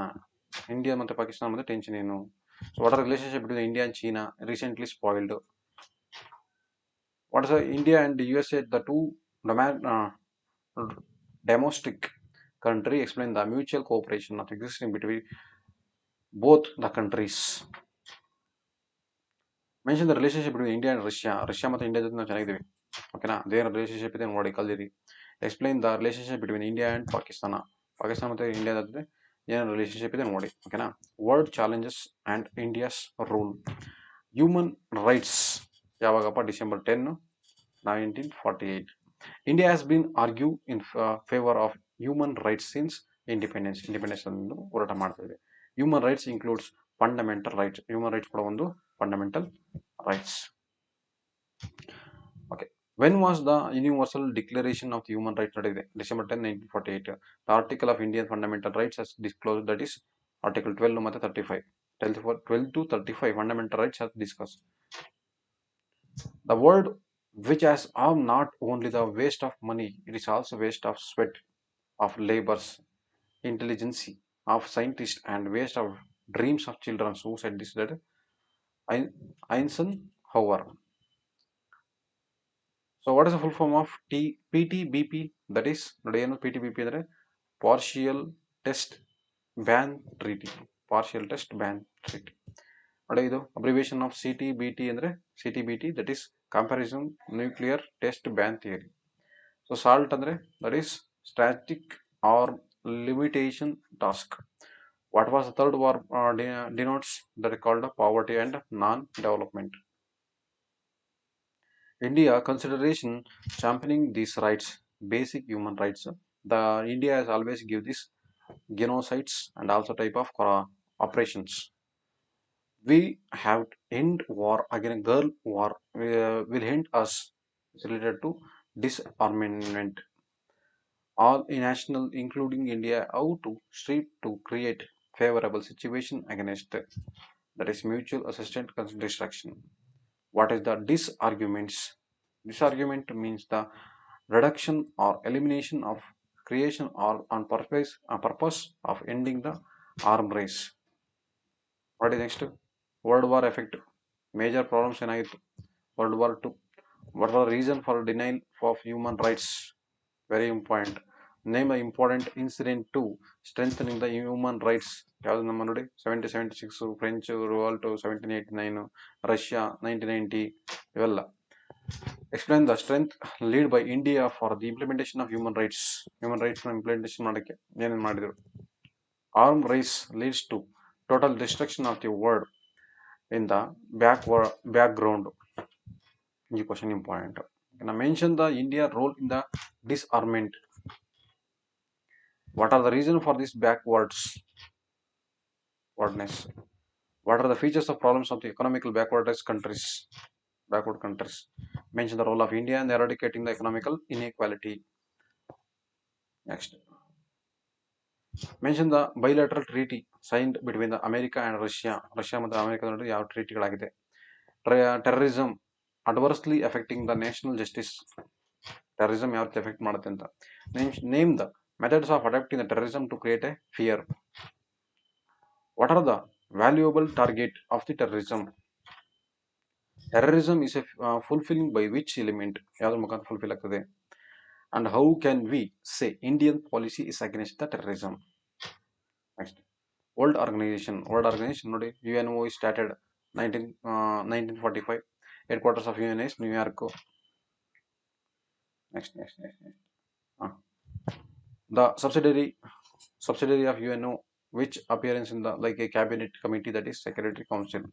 India ಮತ್ತು ಪಾಕಿಸ್ತಾನ ಮಧ್ಯೆ ಟೆನ್ಷನ್ ಏನು? So what are relationship between India and China recently spoiled. What is India and USA the two domestic country explain the mutual cooperation of existing between both the countries. Mention the relationship between India and Russia. Russia ಮತ್ತು India ಜೊತೆ ನಾವು ಚೆನ್ನಾಗಿದ್ದೀವಿ. ಓಕೆನಾ. ಅದೇನು relationship ಇದೆ ನೋಡಿ ಕಲ್ದಿರಿ. Explain the relationship between India and Pakistan. Pakistan ಮತ್ತು ಇಂಡಿಯಾ ಜೊತೆ ಏನು ರಿಲೇಶನ್ಶಿಪ್ ಇದೆ ನೋಡಿ. ಓಕೆನಾ. World challenges and India's role. Human rights ಯಾವಾಗಪ್ಪ? December 10, 1948. India has been argued in favor of human rights since independence. Independence ಅನ್ನು ಹೋರಾಟ ಮಾಡ್ತಿದೆ. Human rights includes fundamental rights. Human rights ಕೂಡ ಒಂದು fundamental rights. Okay. When was the universal declaration of human rights ನಡೆದಿದೆ? December 10, 1948. The article of Indian fundamental rights has disclose, that is article 12 ಮತ್ತು 35. 12 to 35 fundamental rights has discuss. The world which has not only the waste of money, it is also waste of sweat, of labors, intelligence of scientists, and waste of dreams of children. Who said this? That Eisenhower. So what is the full form of PTBP? That is, PTBP ಅಂದರೆ Partial Test Ban Treaty. Partial Test Ban Treaty. ನೋಡಿ ಇದು abbreviation of CTBT ಅಂದರೆ CTBT, that is comparison nuclear test ban theory. So SALT ಅಂದರೆ that is strategic ಆರ್ limitation task. What was the third war denotes? That is called poverty and non development. India consideration championing these rights, basic human rights. The India has always give this genocides and also type of operations. We have end war again. Girl war will hint us related to disarmament. All national, including India, how to strive to create favorable situation against, that is mutual assistant destruction. What is the disarguments? Disargument means the reduction or elimination of creation or on purpose of ending the arm race. What is next? World War effect. Major problems ಏನಾಗಿತ್ತು? World War II. What was the reason for denial of human rights? Very important. Name the important incident to strengthening the human rights. ಯಾವುದು ನಮ್ಮ ನೋಡಿ? 1776 French Revolt, 1789 Russia, 1990 ಇವೆಲ್ಲ. Explain the strength lead by India for the implementation of human rights. Human rights implementation ಮಾಡೋಕ್ಕೆ ಏನೇನು ಮಾಡಿದರು? Arm race leads to total destruction of the world in the background. This question important. Can I mention the India role in the disarmament? What are the reasons for this backwardness? What are the features of problems of the economical backward countries? Mention the role of India in eradicating the economical inequality. Next. Mention the bilateral treaty signed between the America and Russia. Russia ಮತ್ತು America ನಡುವೆ ಯಾವ ಟ್ರೀಟಿಗಳಾಗಿದೆ? Terrorism adversely affecting the national justice. Terrorism ಯಾವ ರೀತಿ effect ಮಾಡುತ್ತೆ ಅಂತ. Name the methods of adapting the terrorism to create a fear. What are the valuable target of the terrorism? Terrorism is a fulfilling by which element? ಯಾವ್ದ್ರ ಮುಖಾಂತರ fulfil ಆಗ್ತದೆ? And how can we say Indian policy is against the terrorism? Next. World Organization ನೋಡಿ, UNO is started 1945. Headquarters of UN is New York. Next. The subsidiary of UNO which appearance in the like a cabinet committee, that is Security Council.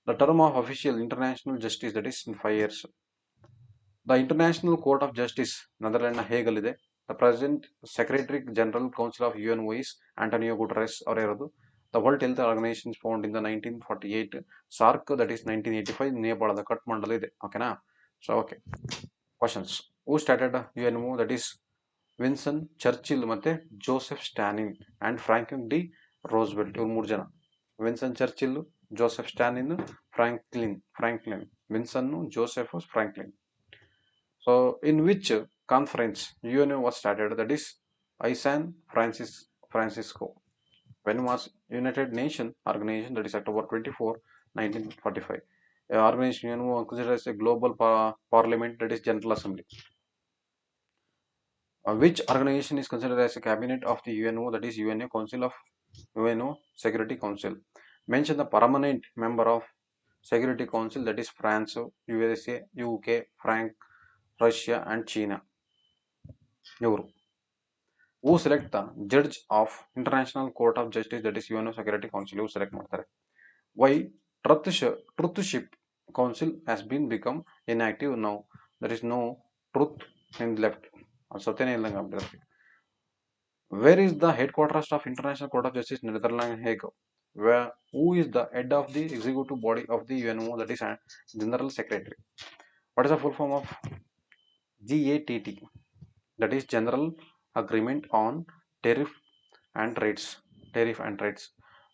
The term of official international justice, that is in 5 years. The International Court of Justice Netherlands ಹೇಗಲ್ ಇದೆ. The present Secretary General Council of UNO is Antonio Guterres. ಅವರು ಇರೋದು The World Health Organization is found in the 1948. SARC, that is 1985, ನೇಪಾಳದ ಕಠ್ಮಂಡಲ ಇದೆ. ಓಕೆನಾ? So okay, questions. Who started UNO? That is Winston Churchill ಮತ್ತೆ Joseph Stalin and Franklin D Roosevelt. ಇವ್ರು 3 ಜನ. Winston Churchill, Joseph Stalin, Franklin. Winston, Joseph, Franklin. So in which conference UNO was started? That is San Francisco. When was United Nations organization? That is October 24, 1945. Organization UNO considered as a global parliament, that is General Assembly. Which organization is considered as a cabinet of the UNO? That is UNO Council of UNO Security Council. Mention the permanent member of Security Council, that is France, USA, UK, Russia and China. ಇವರು. Who select the judge of International Court of Justice, that is UNO Security Council. ಇವ್ರು select ಮಾಡ್ತಾರೆ. Why Truthship Council has been become inactive now? There is no truth in left. ಸತ್ಯನೇ ಇಲ್ಲಂಗೆ ಆಗ್ಬಿಟ್ಟಿದೆ. Where is the headquarters of International Court of Justice? Netherlands, Hague. Who is the head of the executive body of the UNO? That is General Secretary. What is the full form of GATT? That is General Agreement on Tariff and Rates.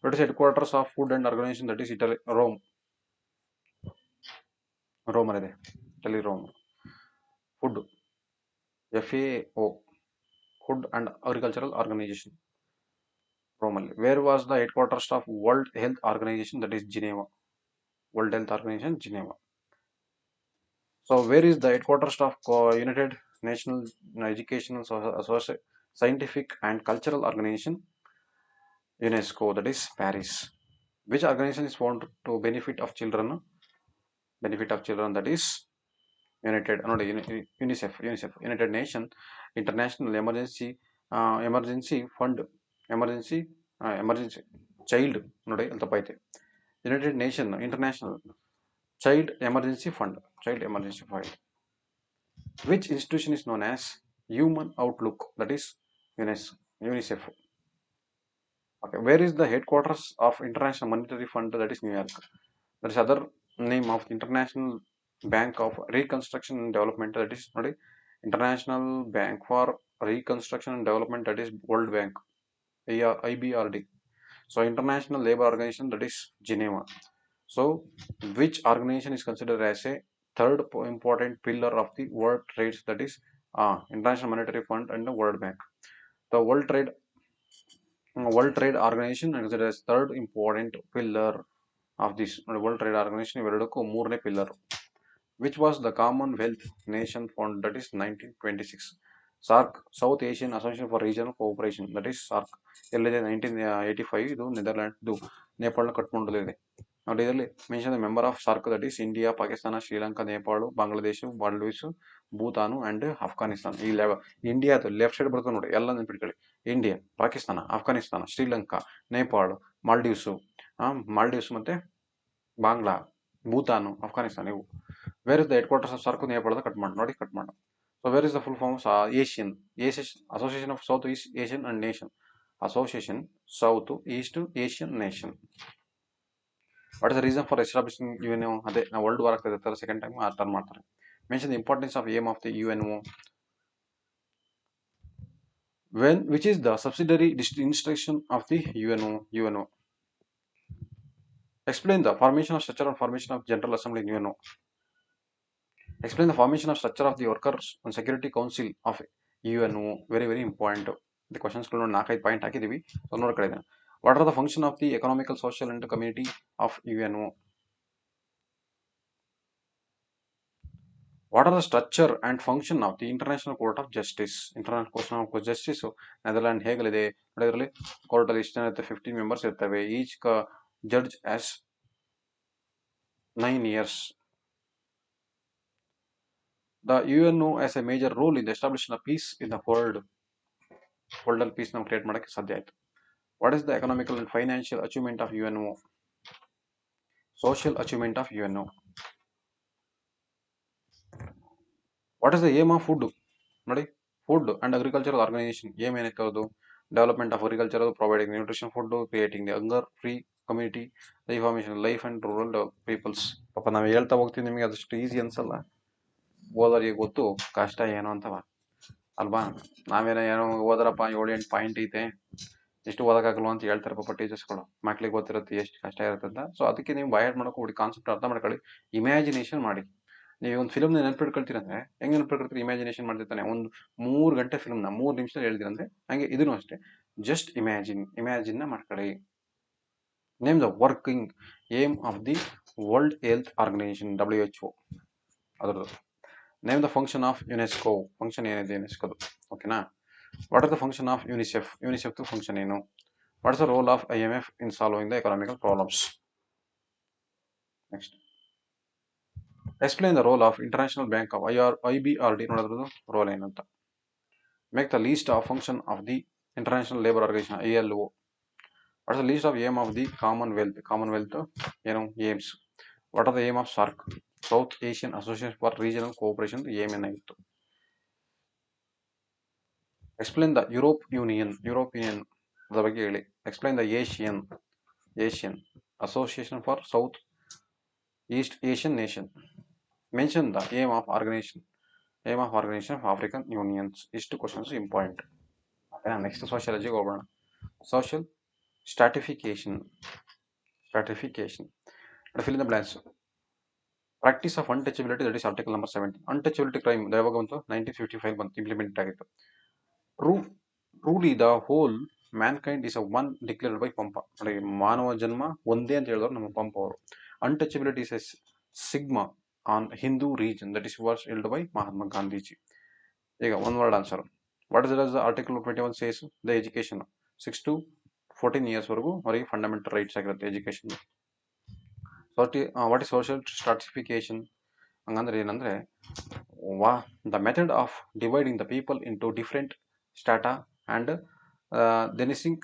What is headquarters of Food and Organization? That is Italy, Rome. Italy, Rome. Food, FAO, Food and Agricultural Organization, Rome. Where was the headquarters of World Health Organization? That is Geneva. World Health Organization, Geneva. So where is the headquarters of United Nations Educational, Scientific and Cultural Organization? UNESCO, that is Paris. Which organization is formed to benefit of children? That is UNICEF. United Nations International Emergency Fund, emergency child ನೋಡಿ ಅಲ್ಲಿ ತಪ್ಪೈತೆ. United Nations International Child Emergency Fund. Which institution is known as Human Outlook? That is UNICEF. Okay, where is the headquarters of International Monetary Fund? That is New York. There is other name of International Bank of Reconstruction and Development. That is International Bank for Reconstruction and Development. That is World Bank, IBRD. So International Labour Organization, that is Geneva. So which organization is considered as a third important pillar of the world trade? That is International Monetary Fund and the World Bank. The World Trade Organization is considered as third important pillar of this World Trade Organization. ಇವೆರಡಕ್ಕೂ ಮೂರನೇ pillar. Which was the Commonwealth Nation Fund? That is 1926. SARC, South Asian Association for Regional Cooperation, that is SARC. ಎಲ್ಲಿದೆ? 1985. ಇದು Netherland, ಇದು ನೇಪಾಳನ ಕಠ್ಮಂಡುಲಿದೆ. ನೋಡಿ ಇದರಲ್ಲಿ mention the member of SARC, that is India, Pakistan, Sri Lanka, Nepal, Bangladesh, Maldives, Bhutan and Afghanistan. ಈ ಇಂಡಿಯಾದ left side ಬರ್ತದೆ ನೋಡಿ, ಎಲ್ಲ ನೆನ್ಪಿಟ್ಕೊಳ್ಳಿ. ಇಂಡಿಯಾ, ಪಾಕಿಸ್ತಾನ, ಅಫ್ಘಾನಿಸ್ತಾನ, ಶ್ರೀಲಂಕಾ, ನೇಪಾಳ, ಮಾಲ್ಡೀವ್ಸ್ ಮತ್ತೆ ಬಾಂಗ್ಲಾ, ಭೂತಾನು, ಅಫ್ಘಾನಿಸ್ತಾನ ಇವು. Where is the headquarters of SARC? ನೇಪಾಳದ Kathmandu. So where is the full form of Asian Association of South East Asian and Nation? Association South East Asian Nation. What is the reason for establishing UNO? ಅದೇ ನಾವು world war ಆಗ್ತದೆ second time turn ಮಾಡ್ತಾರೆ. Mention the importance of aim of the UNO. Which is the subsidiary institution of the UNO? Explain the formation of structure and formation of General Assembly in UNO. Explain the formation of structure of the Workers on Security Council of UNO. Very important. The questions 4-5 point ಹಾಕಿದೀವಿ. So ನೋಡ್ ಕಡೆ. What are the function of the economical, social and community of UNO? What are the structure and function of the International Court of Justice? International Court of Justice Netherland ಹೇಗಲಿದೆ ನೋಡಿ. ಇದರಲ್ಲಿ court ಅಲ್ಲಿ ಎಷ್ಟು ಜನ ಇರುತ್ತೆ? 15 members ಇರ್ತವೆ. Each judge as 9 years. The UNO has a major role in the establishment of peace in the world. World peace ನಾವು create ಮಾಡಕ್ಕೆ ಸಾಧ್ಯ ಆಯ್ತು. What is the economical and financial achievement of UNO? Social achievement of UNO. What is the aim of food? ನೋಡಿ, food and agricultural organisation aim ಏನೈತೆ ಅದು? Development of agriculture, providing nutrition food, creating the hunger free community, reformation life and rural peoples. ಪಾಪ ನಾವು ಹೇಳ್ತಾ ಹೋಗ್ತೀವಿ, ನಿಮಗೆ ಅದಷ್ಟು easy ಅನ್ಸಲ್ಲ, ಓದೋರಿಗೆ ಗೊತ್ತು ಕಷ್ಟ ಏನು ಅಂತವ ಅಲ್ವಾ. ಏನೋ ಓದ್ರಪ್ಪ 7-8 ಪಾಯಿಂಟ್ ಐತೆ, ಎಷ್ಟು ಓದಕ್ಕಾಗಲ್ವ ಅಂತ ಹೇಳ್ತಾರೆ ಪಾಪ ಟೀಚರ್ಸ್ಗಳು. ಮಕ್ಳಿಗೆ ಗೊತ್ತಿರುತ್ತೆ ಎಷ್ಟು ಕಷ್ಟ ಇರುತ್ತೆ ಅಂತ. ಸೊ ಅದಕ್ಕೆ ನೀವು ಬಯಾಡ್ ಮಾಡಕ್ಕೆ ಹೋಗಿ ಕಾನ್ಸೆಪ್ಟ್ ಅರ್ಥ ಮಾಡ್ಕೊಳ್ಳಿ, ಇಮ್ಯಾಜಿನೇಷನ್ ಮಾಡಿ. ನೀವು ಒಂದು ಫಿಲ್ಮ್ನ ನೆನ್ಪಿಟ್ಕೊಳ್ತೀರಂದ್ರೆ ಹೆಂಗೆ ನೆನ್ಪಿಟ್ಕೊಳ್ತೀರಿ? ಇಮ್ಯಾಜಿನೇಷನ್ ಮಾಡ್ತಿರ್ತಾನೆ. ಒಂದು 3 ಗಂಟೆ ಫಿಲ್ಮ್ನ 3 ನಿಮಿಷದಲ್ಲಿ ಹೇಳ್ತೀರಂದ್ರೆ ಹಂಗೆ ಇದನ್ನು ಅಷ್ಟೇ, ಜಸ್ಟ್ ಇಮ್ಯಾಜಿನ್ನ ಮಾಡ್ಕೊಳ್ಳಿ. Name the working aim of the world health organisation, WHO ಅದರದ್ದು. Name the function of UNESCO, function ಏನಿದೆ ಯುನೆಸ್ಕೋದು, ಓಕೆನಾ. What are the function of UNICEF, ಯುನಿಸೆಫ್ದು ಫಂಕ್ಷನ್ ಏನು. What is the role of IMF in solving the economical problems. Next, explain the role of international bank of IBRD, ನೋಡೋದ್ರದ್ದು role ಏನಂತ. Make the list of function of the international labour organisation, ILO. What is the list of aim of the commonwealth ಏನು aims. What are the aim of SAARC, south Asian association for regional cooperation, aim ಏನಾಗಿತ್ತು. Explain the European ಅದರ ಬಗ್ಗೆ ಹೇಳಿ. Explain the Asian association for south east Asian nation. Mention the aim of organisation of African unions. ಇಷ್ಟು questions important. Next ಸೋಷಿಯಾಲಜಿಗೆ ಹೋಗೋಣ. Social stratification. Fill in the blanks. Practice of untouchability, that is article number 17. Untouchability crime ಯಾವಾಗ ಬಂತು? 1955 ಬಂತು, implement ಆಗಿತ್ತು. Truly the whole mankind is a one declared by Pampa. ನೋಡಿ, ಮಾನವ ಜನ್ಮ ಒಂದೇ ಅಂತ ಹೇಳಿದವರು ನಮ್ಮ ಪಂಪ ಅವರು. Untouchability is a stigma on Hindu region, that is was held by Mahatma Gandhiji. ಈಗ one word answer. What is the article 21 says? The education 6 to 14 years ವರೆಗೂ ಅವರಿಗೆ ಫಂಡಮೆಂಟಲ್ ರೈಟ್ಸ್ ಆಗಿರುತ್ತೆ education. What is social stratification ಹಂಗಂದ್ರೆ ಏನಂದ್ರೆ, the method of dividing the people into different strata and denouncing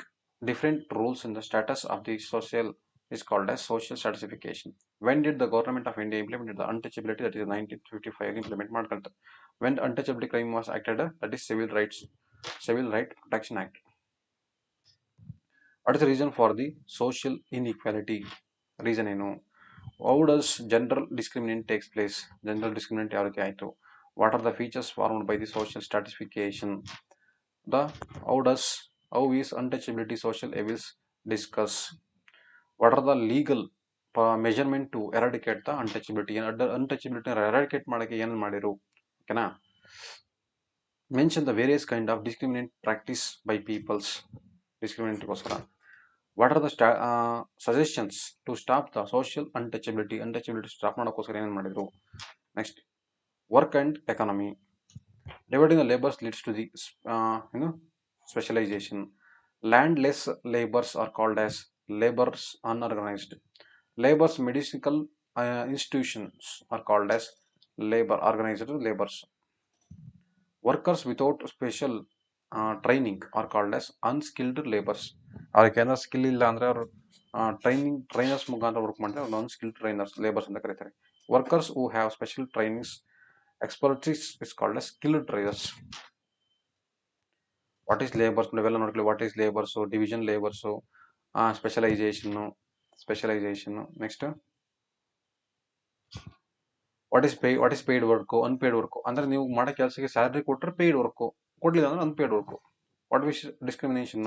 different rules in the status of the social is called as social stratification. When did the government of India implement the untouchability? That is 1955 implement ಮಾಡ್ಕೊಳ್ತಾರೆ. When the untouchability crime was acted, that is Civil Right Protection Act. What is the reason for the social inequality? Reason ಏನು? How does gender discrimination takes place? Gender discrimination ಯಾವ ರೀತಿ ಆಯಿತು? What are the features formed by the social stratification? How is untouchability social evils discuss? What are the legal measurement to eradicate the untouchability? Untouchability eradicate ಮಾಡಕ್ಕೆ ಏನು ಮಾಡಿರು, ಓಕೆನಾ. Mention the various kind of discriminate practice by peoples, ಡಿಸ್ಕ್ರಿಮಿನೇಟ್ಗೋಸ್ಕರ. What are the suggestions to stop the social untouchability stop ಮಾಡೋಕ್ಕೋಸ್ಕರ ಏನೇನು ಮಾಡಿದ್ರು. Next, work and economy. Dividing the labours leads to the specialization. Landless laborers are called as laborers unorganized. Laborers medical institutions are called as organized laborers. Workers without special training are called as unskilled laborers. ಅದಕ್ಕೆ ಏನಾದ್ರು skill ಇಲ್ಲ ಅಂದ್ರೆ ಅವರು trainers ಮುಖಾಂತರ work ಮಾಡ್ತಾರೆ, ಅವ್ರು unskilled labours ಅಂತ ಕರೀತಾರೆ. Workers who have special trainings expertise is called as skilled traders. What is labors? ನಾವೆಲ್ಲ ನೋಡ್ಕೊಳ್ಳಿ. What is labours, division labours, specialisation. Next, what is paid work, unpaid work. ಅಂದ್ರೆ ನೀವು ಮಾಡೋ ಕೆಲಸಕ್ಕೆ ಸ್ಯಾಲರಿ ಕೊಟ್ಟರೆ ಪೇಯ್ಡ್ ವರ್ಕ್, ಕೊಡ್ಲಿಲ್ಲ ಅಂದ್ರೆ unpaid work. What is discrimination?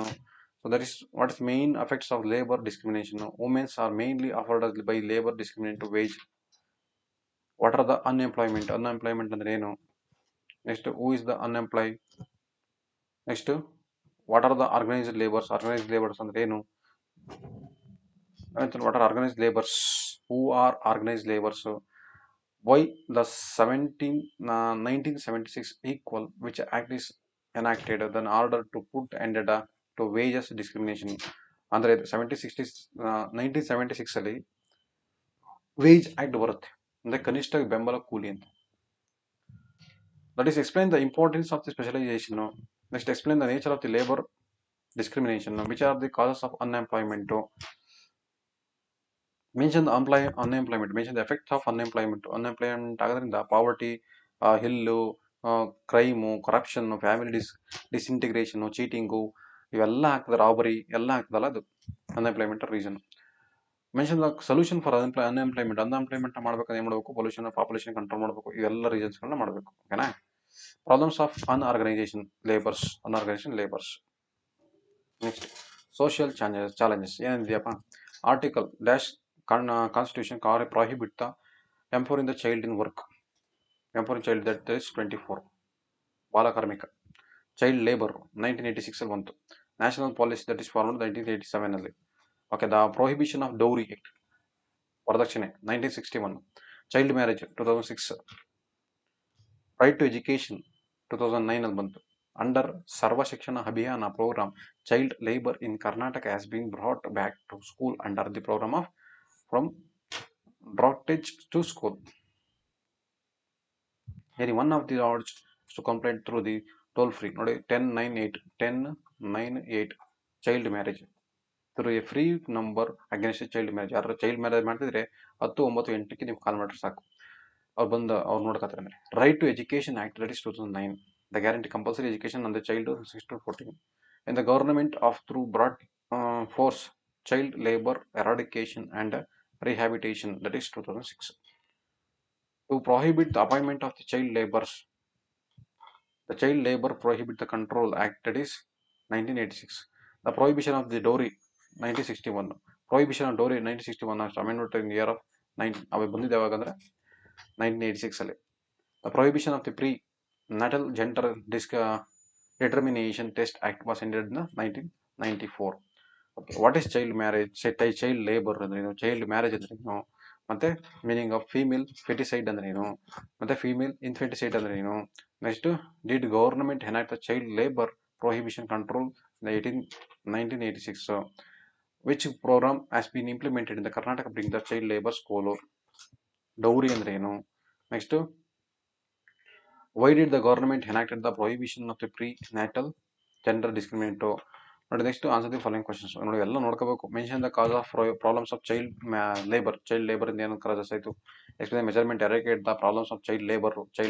So that is what is main effects of labor discrimination. Women are mainly affected by labor discrimination to wage. What are the unemployment? ಅಂದ್ರೆ ಏನು? Next, who is the unemployed? Next, what are the organized labors? Organized labors ಅಂದ್ರೆ ಏನು? What are organized labors? Who are organized labors? Why the 1976 Equal Which Act is enacted in order to put end to wages discrimination. ಅಂದ್ರೆ 1976 ಅಲ್ಲಿ wage act ಬರುತ್ತೆ, ಅಂದ್ರೆ ಕನಿಷ್ಠ ಬೆಂಬಲ ಕೂಲಿ ಅಂತ. That is explain the importance of the specialization. Next, explain the nature of the labor discrimination. Which are the causes of unemployment? Mention the unemployment. Mention the effects of unemployment. Unemployment ಆಗೋದ್ರಿಂದ poverty, hill, crime, corruption, family disintegration, cheating, ಇವೆಲ್ಲ ಆಗ್ತದೆ, robbery ಎಲ್ಲ ಆಗ್ತದಲ್ಲ, ಅದು unemployment reason. Mention the solution for unemployment ಮಾಡ್ಬೇಕಾದ್ರೆ ಏನು ಮಾಡಬೇಕು? Pollution, population control ಮಾಡಬೇಕು, ಇವೆಲ್ಲ ರೀಸನ್ಸ್ಗಳನ್ನ ಮಾಡಬೇಕು. ಓಕೆನಾ? Problems of unorganisation labours. Next social challenges ಏನಿದೆಯಪ್ಪ? Article dash constitution prohibit the empowering the child in work. Empowering child that is 24. ಬಾಲಕಾರ್ಮಿಕ, ಚೈಲ್ಡ್ ಲೇಬರ್ 1986 ಅಲ್ಲಿ ಬಂತು. National policy that is formed 1987 ಅಲ್ಲಿ. Okay, the prohibition of dowry act, ವರದಕ್ಷಿಣೆ 1961. Child marriage 2006. Right to education 2009 ಅಲ್ಲಿ ಬಂತು. Under Sarva Shiksha Abhiyan programme, child labour in Karnataka has been brought back to school under the programme of from ಡ್ರಾಟೇಜ್ to school. Any one of the odds to complaint through the toll free ನೋಡಿ 1098 child marriage through a free number against child marriage. ಯಾರು child marriage ಮಾಡ್ತಿದ್ರೆ 1098 ನೀವು call ಮಾಡಿದ್ರೆ ಸಾಕು, ಅವ್ರು ನೋಡ್ಕೊತಾರೆ. Right to education act that is 2009, the guarantee compulsory education on the child 6 to 14. In the government of through broad force child labor eradication and rehabilitation that is 2006. To prohibit the appointment of the child laborers, the Child Labor Prohibit the Control Act that is 1986. The prohibition of the dowry 1961. Prohibition of dowry 1961 ಅಷ್ಟು amendment in year of 9 ಅವು ಬಂದಿದ್ದು ಯಾವಾಗಂದ್ರೆ 1986 ಅಲ್ಲಿ. The prohibition of the pre-natal gender determination test act was ended in 1994. Okay, what is child marriage? Child labor ಅಂದ್ರೆ ಏನು, child marriage ಅಂದ್ರೆ ಏನು, ಮತ್ತೆ meaning of female ಫೆಟಿಸೈಡ್ ಅಂದ್ರೆ ಏನು, ಮತ್ತೆ ಫೀಮೇಲ್ ಇನ್ಫೆಟಿಸೈಡ್ ಅಂದ್ರೆ ಏನು. Next, did government enact the child labour prohibition control 1986, which programme has been implemented in the Karnataka bring the child labour school. Dowry ಅಂದ್ರೆ ಏನು. Next, why did the government enacted the prohibition of the prenatal gender discrimination. ನೋಡಿ, next answer the following questions. ನೋಡಿ ಎಲ್ಲ ನೋಡ್ಕೋಬೇಕು. Mention the cause of problems of child labour ಇಂದ ಏನು causes ಆಯಿತು. Explain measurement eradicate the problems of child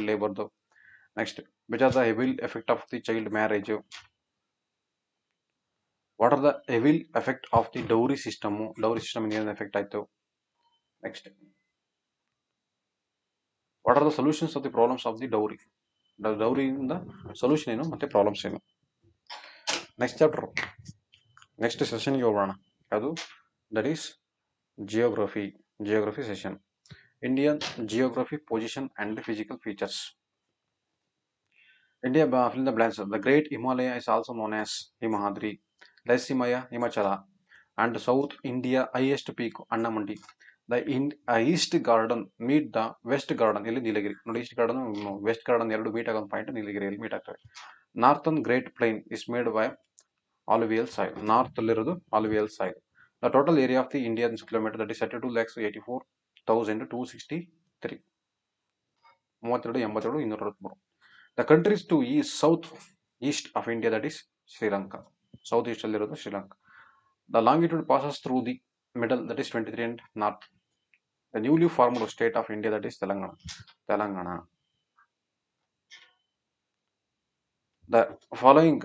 ಲೇಬರ್ದು. Next, which are the evil effect of the child marriage. What are the evil effect of the dowry system ಇಂದ ಏನು effect ಆಯಿತು. Next, what are the solutions of the problems of the ಡೌರಿಯಿಂದ solution ಏನು ಮತ್ತೆ problems ಏನು. Next chapter, next ಸೆಷನ್ಗೆ ಹೋಗೋಣ. ಅದು that is geography session. Indian geography position and physical features. India fill in the blanks. The Great Himalaya is also known as Himahadri, Less Himaya, Himachala, and South India highest peak Annamandi. The East Garden meet the West Garden ಇಲ್ಲಿ ನೀಲಗಿರಿ. ನೋಡಿ, east garden west garden ಎರಡು meet ಆಗೋ point ನೀಲಗಿರಿಯಲ್ಲಿ meet ಆಗ್ತವೆ. Northern great plain is made by alluvial soil. North ಅಲ್ಲಿರೋದು alluvial soil. The total area of the India in kilometer that is 32,84,263. 32,82,263. The countries to south east of India that is Sri Lanka. South east ಅಲ್ಲಿರೋದು Sri Lanka. The longitude passes through the middle that is 23 and north. The newly formed state of India that is Telangana. The following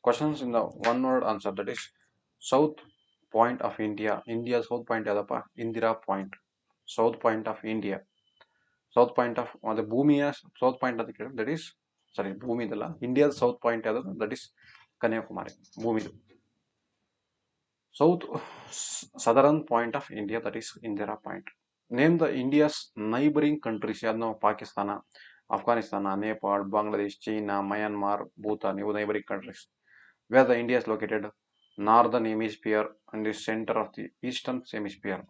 questions in the one word answer that is south point of India. India south point ಯಾವ್ದಪ್ಪ? Indira point. South point of India. South point of ಅದು ಭೂಮಿಯ south point ಅಂತ ಕೇಳಿದ್ರೆ that is ಭೂಮಿದಲ್ಲ, ಇಂಡಿಯಾದ south point ಯಾವುದು that is Kanyakumari ಭೂಮಿದು. South southern point of India that is Indira point. Name the India's neighbouring countries. ಯಾವ್ದು? ಪಾಕಿಸ್ತಾನ, ಅಫ್ಘಾನಿಸ್ತಾನ, ನೇಪಾಳ್, ಬಾಂಗ್ಲಾದೇಶ್, ಚೀನಾ, ಮಯನ್ಮಾರ್, ಭೂತಾನ್, ಇವು neighbouring countries. Where the India is located? Northern hemisphere and the centre of the eastern hemisphere.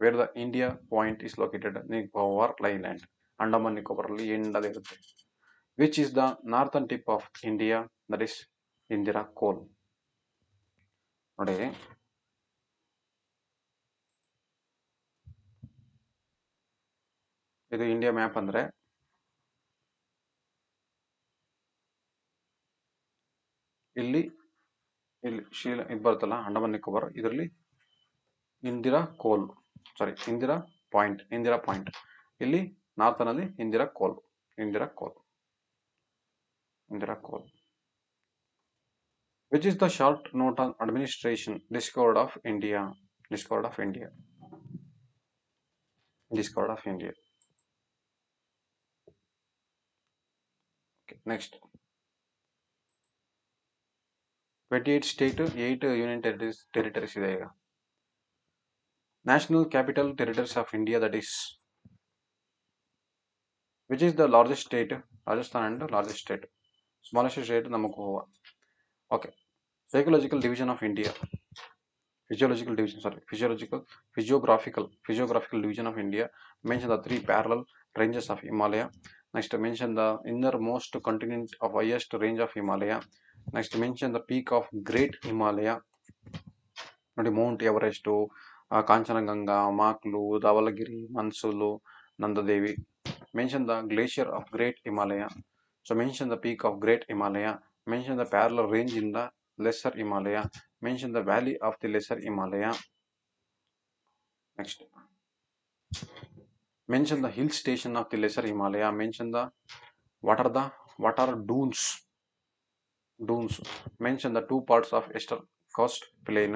Where the India point is located? Nicobar island, Andaman Nicobar ಅಲ್ಲಿ ಎಂಡಲ್ಲಿ ಇರುತ್ತೆ. Which is the northern tip of India? That is Indira ಕೋಲ್. ನೋಡಿ, ಇದು India map. ಅಂದ್ರೆ ಇಲ್ಲಿ ಇದು ಬರುತ್ತಲ್ಲ ಅಂಡಮಾನ್ ನಿಕೋಬಾರ್, ಇದರಲ್ಲಿ ಇಂದಿರಾ ಪಾಯಿಂಟ್. ಇಲ್ಲಿ ನಾರ್ತನ್ ಅಲ್ಲಿ ಇಂದಿರಾ ಕೋಲ್. Which is the short note on administration discovered of India? Discovered of India. Discovered of India. Okay, next. 28 state, 8 union territories ಇದೆ ಈಗ. National capital territories of India, that is, which is the largest state? Rajasthan and the largest state. Smallest state ನಮಗೆ Goa. Okay. Psychological division of India. Physiological division, sorry, physiographical division of India. Mention the three parallel ranges of Himalaya. Next, mention the innermost continent of highest range of Himalaya. Next, mention the peak of Great Himalaya. Mount Everest, Kanchanjunga, Maklu, Dhavalagiri, Mansulu, Nandadevi. Mention the glacier of Great Himalaya. So mention the peak of Great Himalaya. Mention the parallel range in the Lesser Himalaya. Mention the valley of the Lesser Himalaya. Next. Mention the hill station of the Lesser Himalaya. Mention the what are dunes. Dunes. Mention the two parts of Eastern Coast Plain.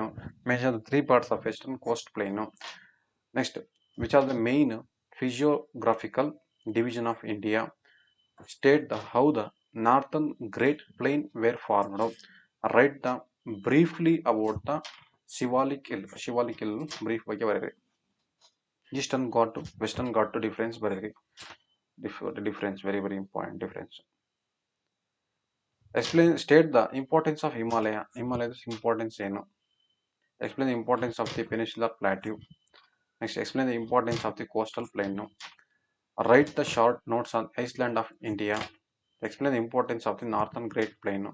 Mention the three parts of Eastern Coast Plain. Next, which are the main physiographical division of India? State how the Northern Great Plain were formed. Write the briefly about the Shivalik Hill. Shivalik Hill brief ಬಗ್ಗೆ ಬರೆಯಿರಿ. Eastern Ghat to Western Ghat to difference ಬರೆಯಿರಿ. Difference, very important difference. Explain, state the importance of Himalaya. Himalaya's importance ಏನು? Explain the importance of the Peninsular Plateau. Next, explain the importance of the coastal plain. Write the short notes on Iceland of India. Explain the importance of the Northern Great Plain.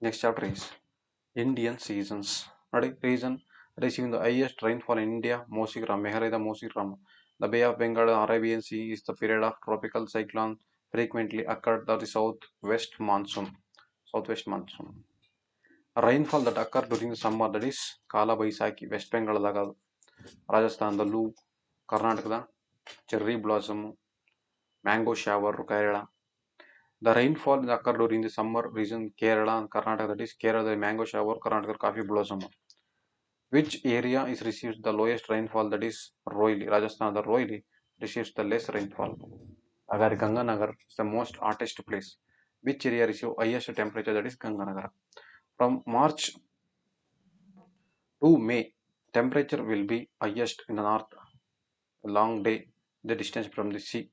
Next chapter is Indian seasons. Reason receiving the highest rainfall in India, Mosigram, Meharida Mosigram. The Bay of Bengal and Arabian Sea is the period of tropical cyclone frequently occurred the southwest monsoon. Southwest monsoon. Rainfall that occur during the summer, that is Kala Baisakhi, West Bengal, Rajasthan, the Lu, Karnataka, cherry blossom, mango shower, Kerala. The rainfall that occur during the summer region, Kerala and Karnataka, that is Kerala, the mango shower, Karnataka, coffee blossom. Which area is receives the lowest rainfall, that is Roili, Rajasthan, the Roili receives the less rainfall. Agar Ganganagar is the most hottest place. Which area receives highest temperature, that is Ganganagar. From March to May, temperature will be highest in the north. A long day, the distance from the sea.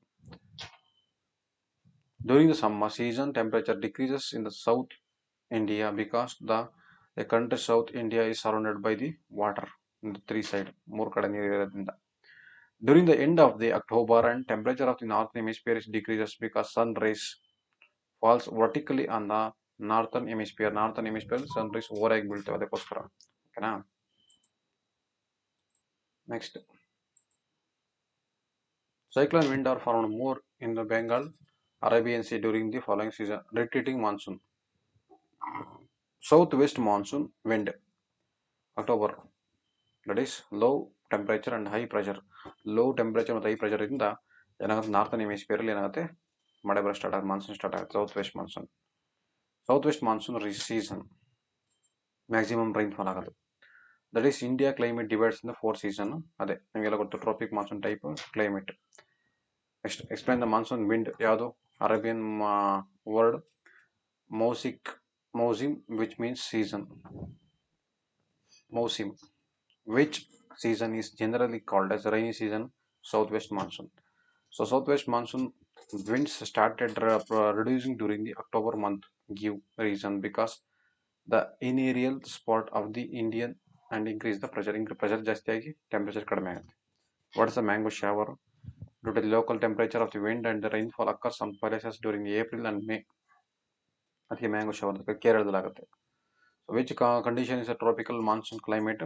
During the summer season, temperature decreases in the South India because the country South India is surrounded by the water in the three side. More ಕಡೆ ನೀರು ಇರೋದ್ರಿಂದ. During the end of the October and temperature of the northern hemisphere is decreases because sun rays falls vertically on the northern hemisphere. Northern hemisphere sun rays ಓವರಾಗಿ ಬೀಳ್ತವೆ ಅದಕ್ಕೋಸ್ಕರ. ಓಕೆನಾ? Next. Cyclone wind are found more in the Bengal, Arabian Sea during the following season. Retreating monsoon. Southwest monsoon wind. October. That is low temperature and high pressure. Low temperature ಮತ್ತು high pressure ಇಂದ ಏನಾಗುತ್ತೆ northern hemisphere ಏನಾಗುತ್ತೆ ಮಳೆ ಬರೋ start ಆಗುತ್ತೆ monsoon start ಆಗುತ್ತೆ south west monsoon season maximum rainfall ಆಗೋದು that is India climate divides in the 4 season ಅದೇ ನಿಮಗೆಲ್ಲ ಗೊತ್ತು tropic monsoon type climate next explain the monsoon wind ಯಾವುದು ಅರೇಬಿಯನ್ ವರ್ಡ್ ಮೌಸಿಮ್ ವಿಚ್ ಮೀನ್ಸ್ ಸೀಸನ್ ಮೌಸಿಮ್ which season is generally called as rainy season, southwest monsoon. So southwest monsoon winds started reducing during the October month. Give reason because the aerial spot of the Indian and increase the pressure. Pressure ಜಾಸ್ತಿ ಆಗಿ temperature ಕಡಿಮೆ ಆಗುತ್ತೆ. What is the mango shower? Due to the local temperature of the wind and the rainfall occurs some places during April and May. ಅದಕ್ಕೆ mango shower ಕೇರಳದಲ್ಲಿ ಆಗುತ್ತೆ. So which condition is a tropical monsoon climate?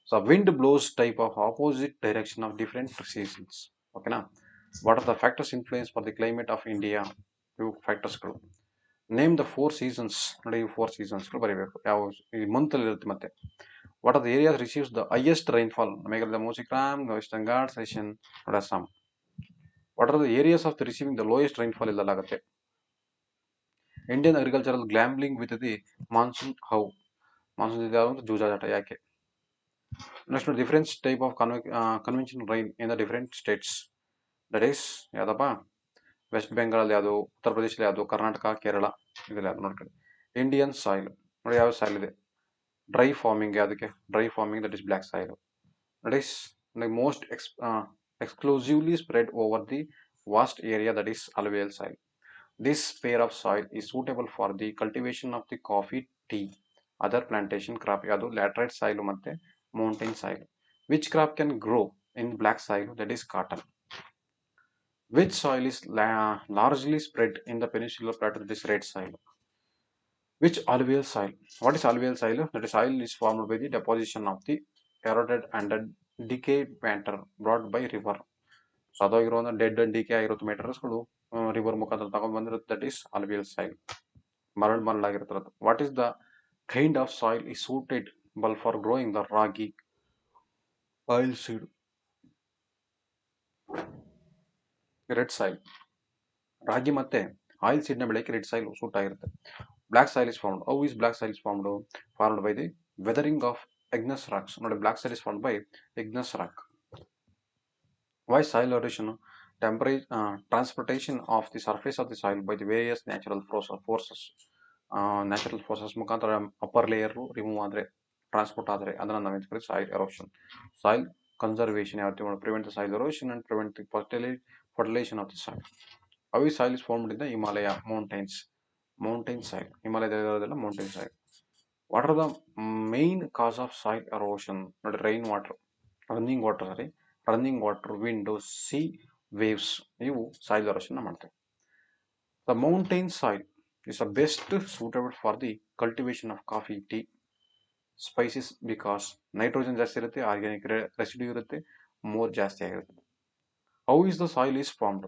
So wind blows type of opposite direction of different seasons. Okay na? What are the factors influence for the climate of India? Few factors. Name the 4 seasons. Not 4 seasons. Month. What are the areas receives the highest rainfall? The Mosikram, Western Ghats, Asian, Assam. What are the areas of the receiving the lowest rainfall? Indian agricultural gambling with the monsoon how monsoon ಒಂದು ಜೂಜಾಟ ಯಾಕೆ. Next difference type of conventional rain in the different states. That is ಯಾವುದಪ್ಪ, west Bengal ಯಾವುದು, ಉತ್ತರ ಪ್ರದೇಶದಲ್ಲಿ ಯಾವುದು, ಕರ್ನಾಟಕ, ಕೇರಳ, ಇದೆಲ್ಲ ಯಾವುದು ನೋಡ್ಕೊಳ್ಳಿ. ಇಂಡಿಯನ್ ಸಾಯಿಲ್ ನೋಡಿ, ಯಾವ ಸಾಯಿಲ್ ಇದೆ, ಡ್ರೈ ಫಾರ್ಮಿಂಗ್. ಯಾವುದಕ್ಕೆ dry farming, that is black soil. That is the most exclusively spread over the vast area, that is alluvial soil. This pair of soil is suitable for the cultivation of the coffee, tea, other plantation crop. Yadu laterite soil ಮತ್ತೆ mountain soil. Which crop can grow in black soil, that is cotton. Which soil is largely spread in the peninsular plateau, that is red soil. Which alluvial soil? What is alluvial soil? That is soil is formed by the deposition of the eroded and decayed matter brought by river. ಸದೋಗಿರೋ dead and decay ಆಗಿರೋ ಮೆಟೀರಿಯಲ್ಸ್ಗಳು river ಮುಖಾಂತರ ತಗೊಂಡ್ ಬಂದಿರುತ್ತೆ, that is alluvial soil. ಮರಳಾಗಿರ್ತದೆ. What is the kind of soil is suitable for growing the ragi, oil seed, red soil. ರಾಗಿ ಮತ್ತೆ oil seed ನ ಬೆಳೆಯಕ್ಕೆ ರೆಡ್ ಸಾಯಿಲ್ ಸೂಟ್ ಆಗಿರುತ್ತೆ. Black soil is found. How is black soil is found? Formed by the weathering of igneous rocks. ನೋಡಿ, black soil is found by igneous rock. Why soil erosion? Transportation of the surface of the soil by the various natural forces. Natural forces ಮುಖಾಂತರ upper layer remove ಆದರೆ, transport ಆದರೆ, ಅದನ್ನು ನಾವು ಏನು soil erosion. Soil conservation ಯಾವ ರೀತಿ prevent the soil erosion and prevent the fertilization of the soil. How is soil is formed in the Himalaya mountains? Mountain soil. ಹಿಮಾಲಯದಲ್ಲಿರೋದೆಲ್ಲ mountain soil. What are the main cause of soil erosion? Not rain water, running water, wind, sea waves. ಇವು soil erosion ಮಾಡ್ತವೆ. The mountain soil is the best suitable for the cultivation of coffee, tea, spices because nitrogen ಜಾಸ್ತಿ ಇರುತ್ತೆ, organic residue ಇರುತ್ತೆ, more ಜಾಸ್ತಿ ಆಗಿರುತ್ತೆ. How is the soil is formed?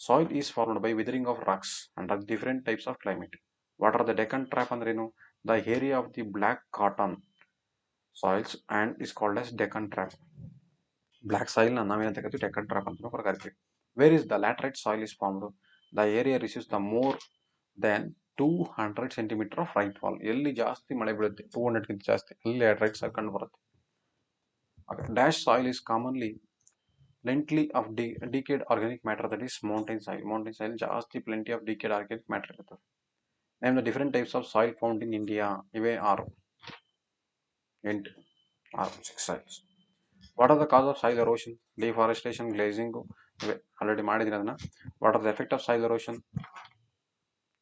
Soil is formed by withering of rocks under different types of climate. What are the Deccan Trap ಅಂದ್ರೇನು? The area of the black cotton soils and is called as Deccan Trap. Black soil na ನಾವೇನಂತ ಕರಿತೀವಿ, Deccan Trap ಅಂತ ಕರಿತೀವಿ. Where is the laterite soil is formed? The area receives the more than 200 centimeter of rainfall. ಎಲ್ಲಿ ಜಾಸ್ತಿ ಮಳೆ ಬೀಳುತ್ತೆ, 200 ಗಿಂತ ಜಾಸ್ತಿ, ಅಲ್ಲಿ ಲ್ಯಾಟರೈಟ್ ಸಾಯಿಲ್ ಕಂಡು ಬರುತ್ತೆ. Dash soil is commonly plenty of decayed organic matter, that is mountain soil. Mountain soil ಜಾಸ್ತಿ plenty of decayed organic matter ಇರುತ್ತೆ. Name the different types of soil found in India. ಇವೆ 6 6 soils. What are the cause of soil erosion? Deforestation, glazing, already ಮಾಡಿದೀನಿ ಅದನ್ನ. What are the effect of soil erosion?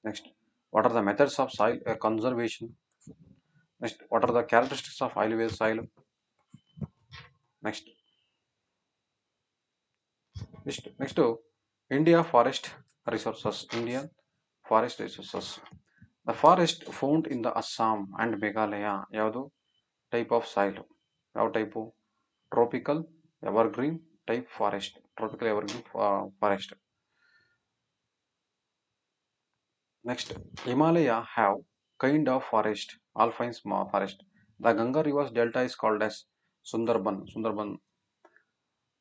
Next, what are the methods of soil conservation? Next, what are the characteristics of alluvial soil? Next, India forest resources. Indian forest resources. The forest found in the Assam and Meghalaya, ಯಾವುದು type of soil? ಯಾವ type? Tropical evergreen type forest. Tropical evergreen forest. Next, Himalaya have kind of forest, alpine forest. The Ganga River's delta is called as Sundarban.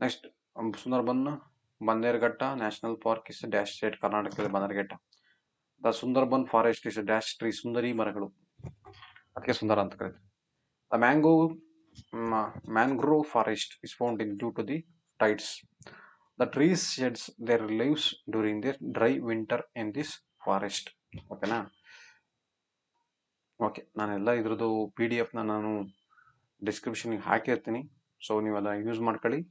Next, Sundarban Bannerghatta National Park is a dash state, Karnataka Bannerghatta. The Sundarban forest is a dash tree, Sundari ಮರಗಳು, ಅದಕ್ಕೆ ಸುಂದರ ಅಂತ ಕರೀತಾರೆ. The mangrove forest is found in due to the tides. The trees sheds their leaves during their dry winter in this forest. ಓಕೆನಾ? Okay, ನಾನೆಲ್ಲ ಇದ್ರದ್ದು PDF ನಾನು ಡಿಸ್ಕ್ರಿಪ್ಷನ್ಗೆ ಹಾಕಿರ್ತೀನಿ. So ನೀವು ಅದನ್ನು ಯೂಸ್ ಮಾಡ್ಕೊಳ್ಳಿ.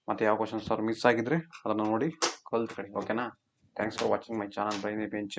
ಮತ್ತು ಯಾವ ಕ್ವಶನ್ಸ್ ಮಿಸ್ ಆಗಿದ್ರೆ ಅದನ್ನು ನೋಡಿ ಕಲ್ತ್ಕೊಳ್ಳಿ. ಓಕೆನಾ? Thanks for watching my channel brainy bench.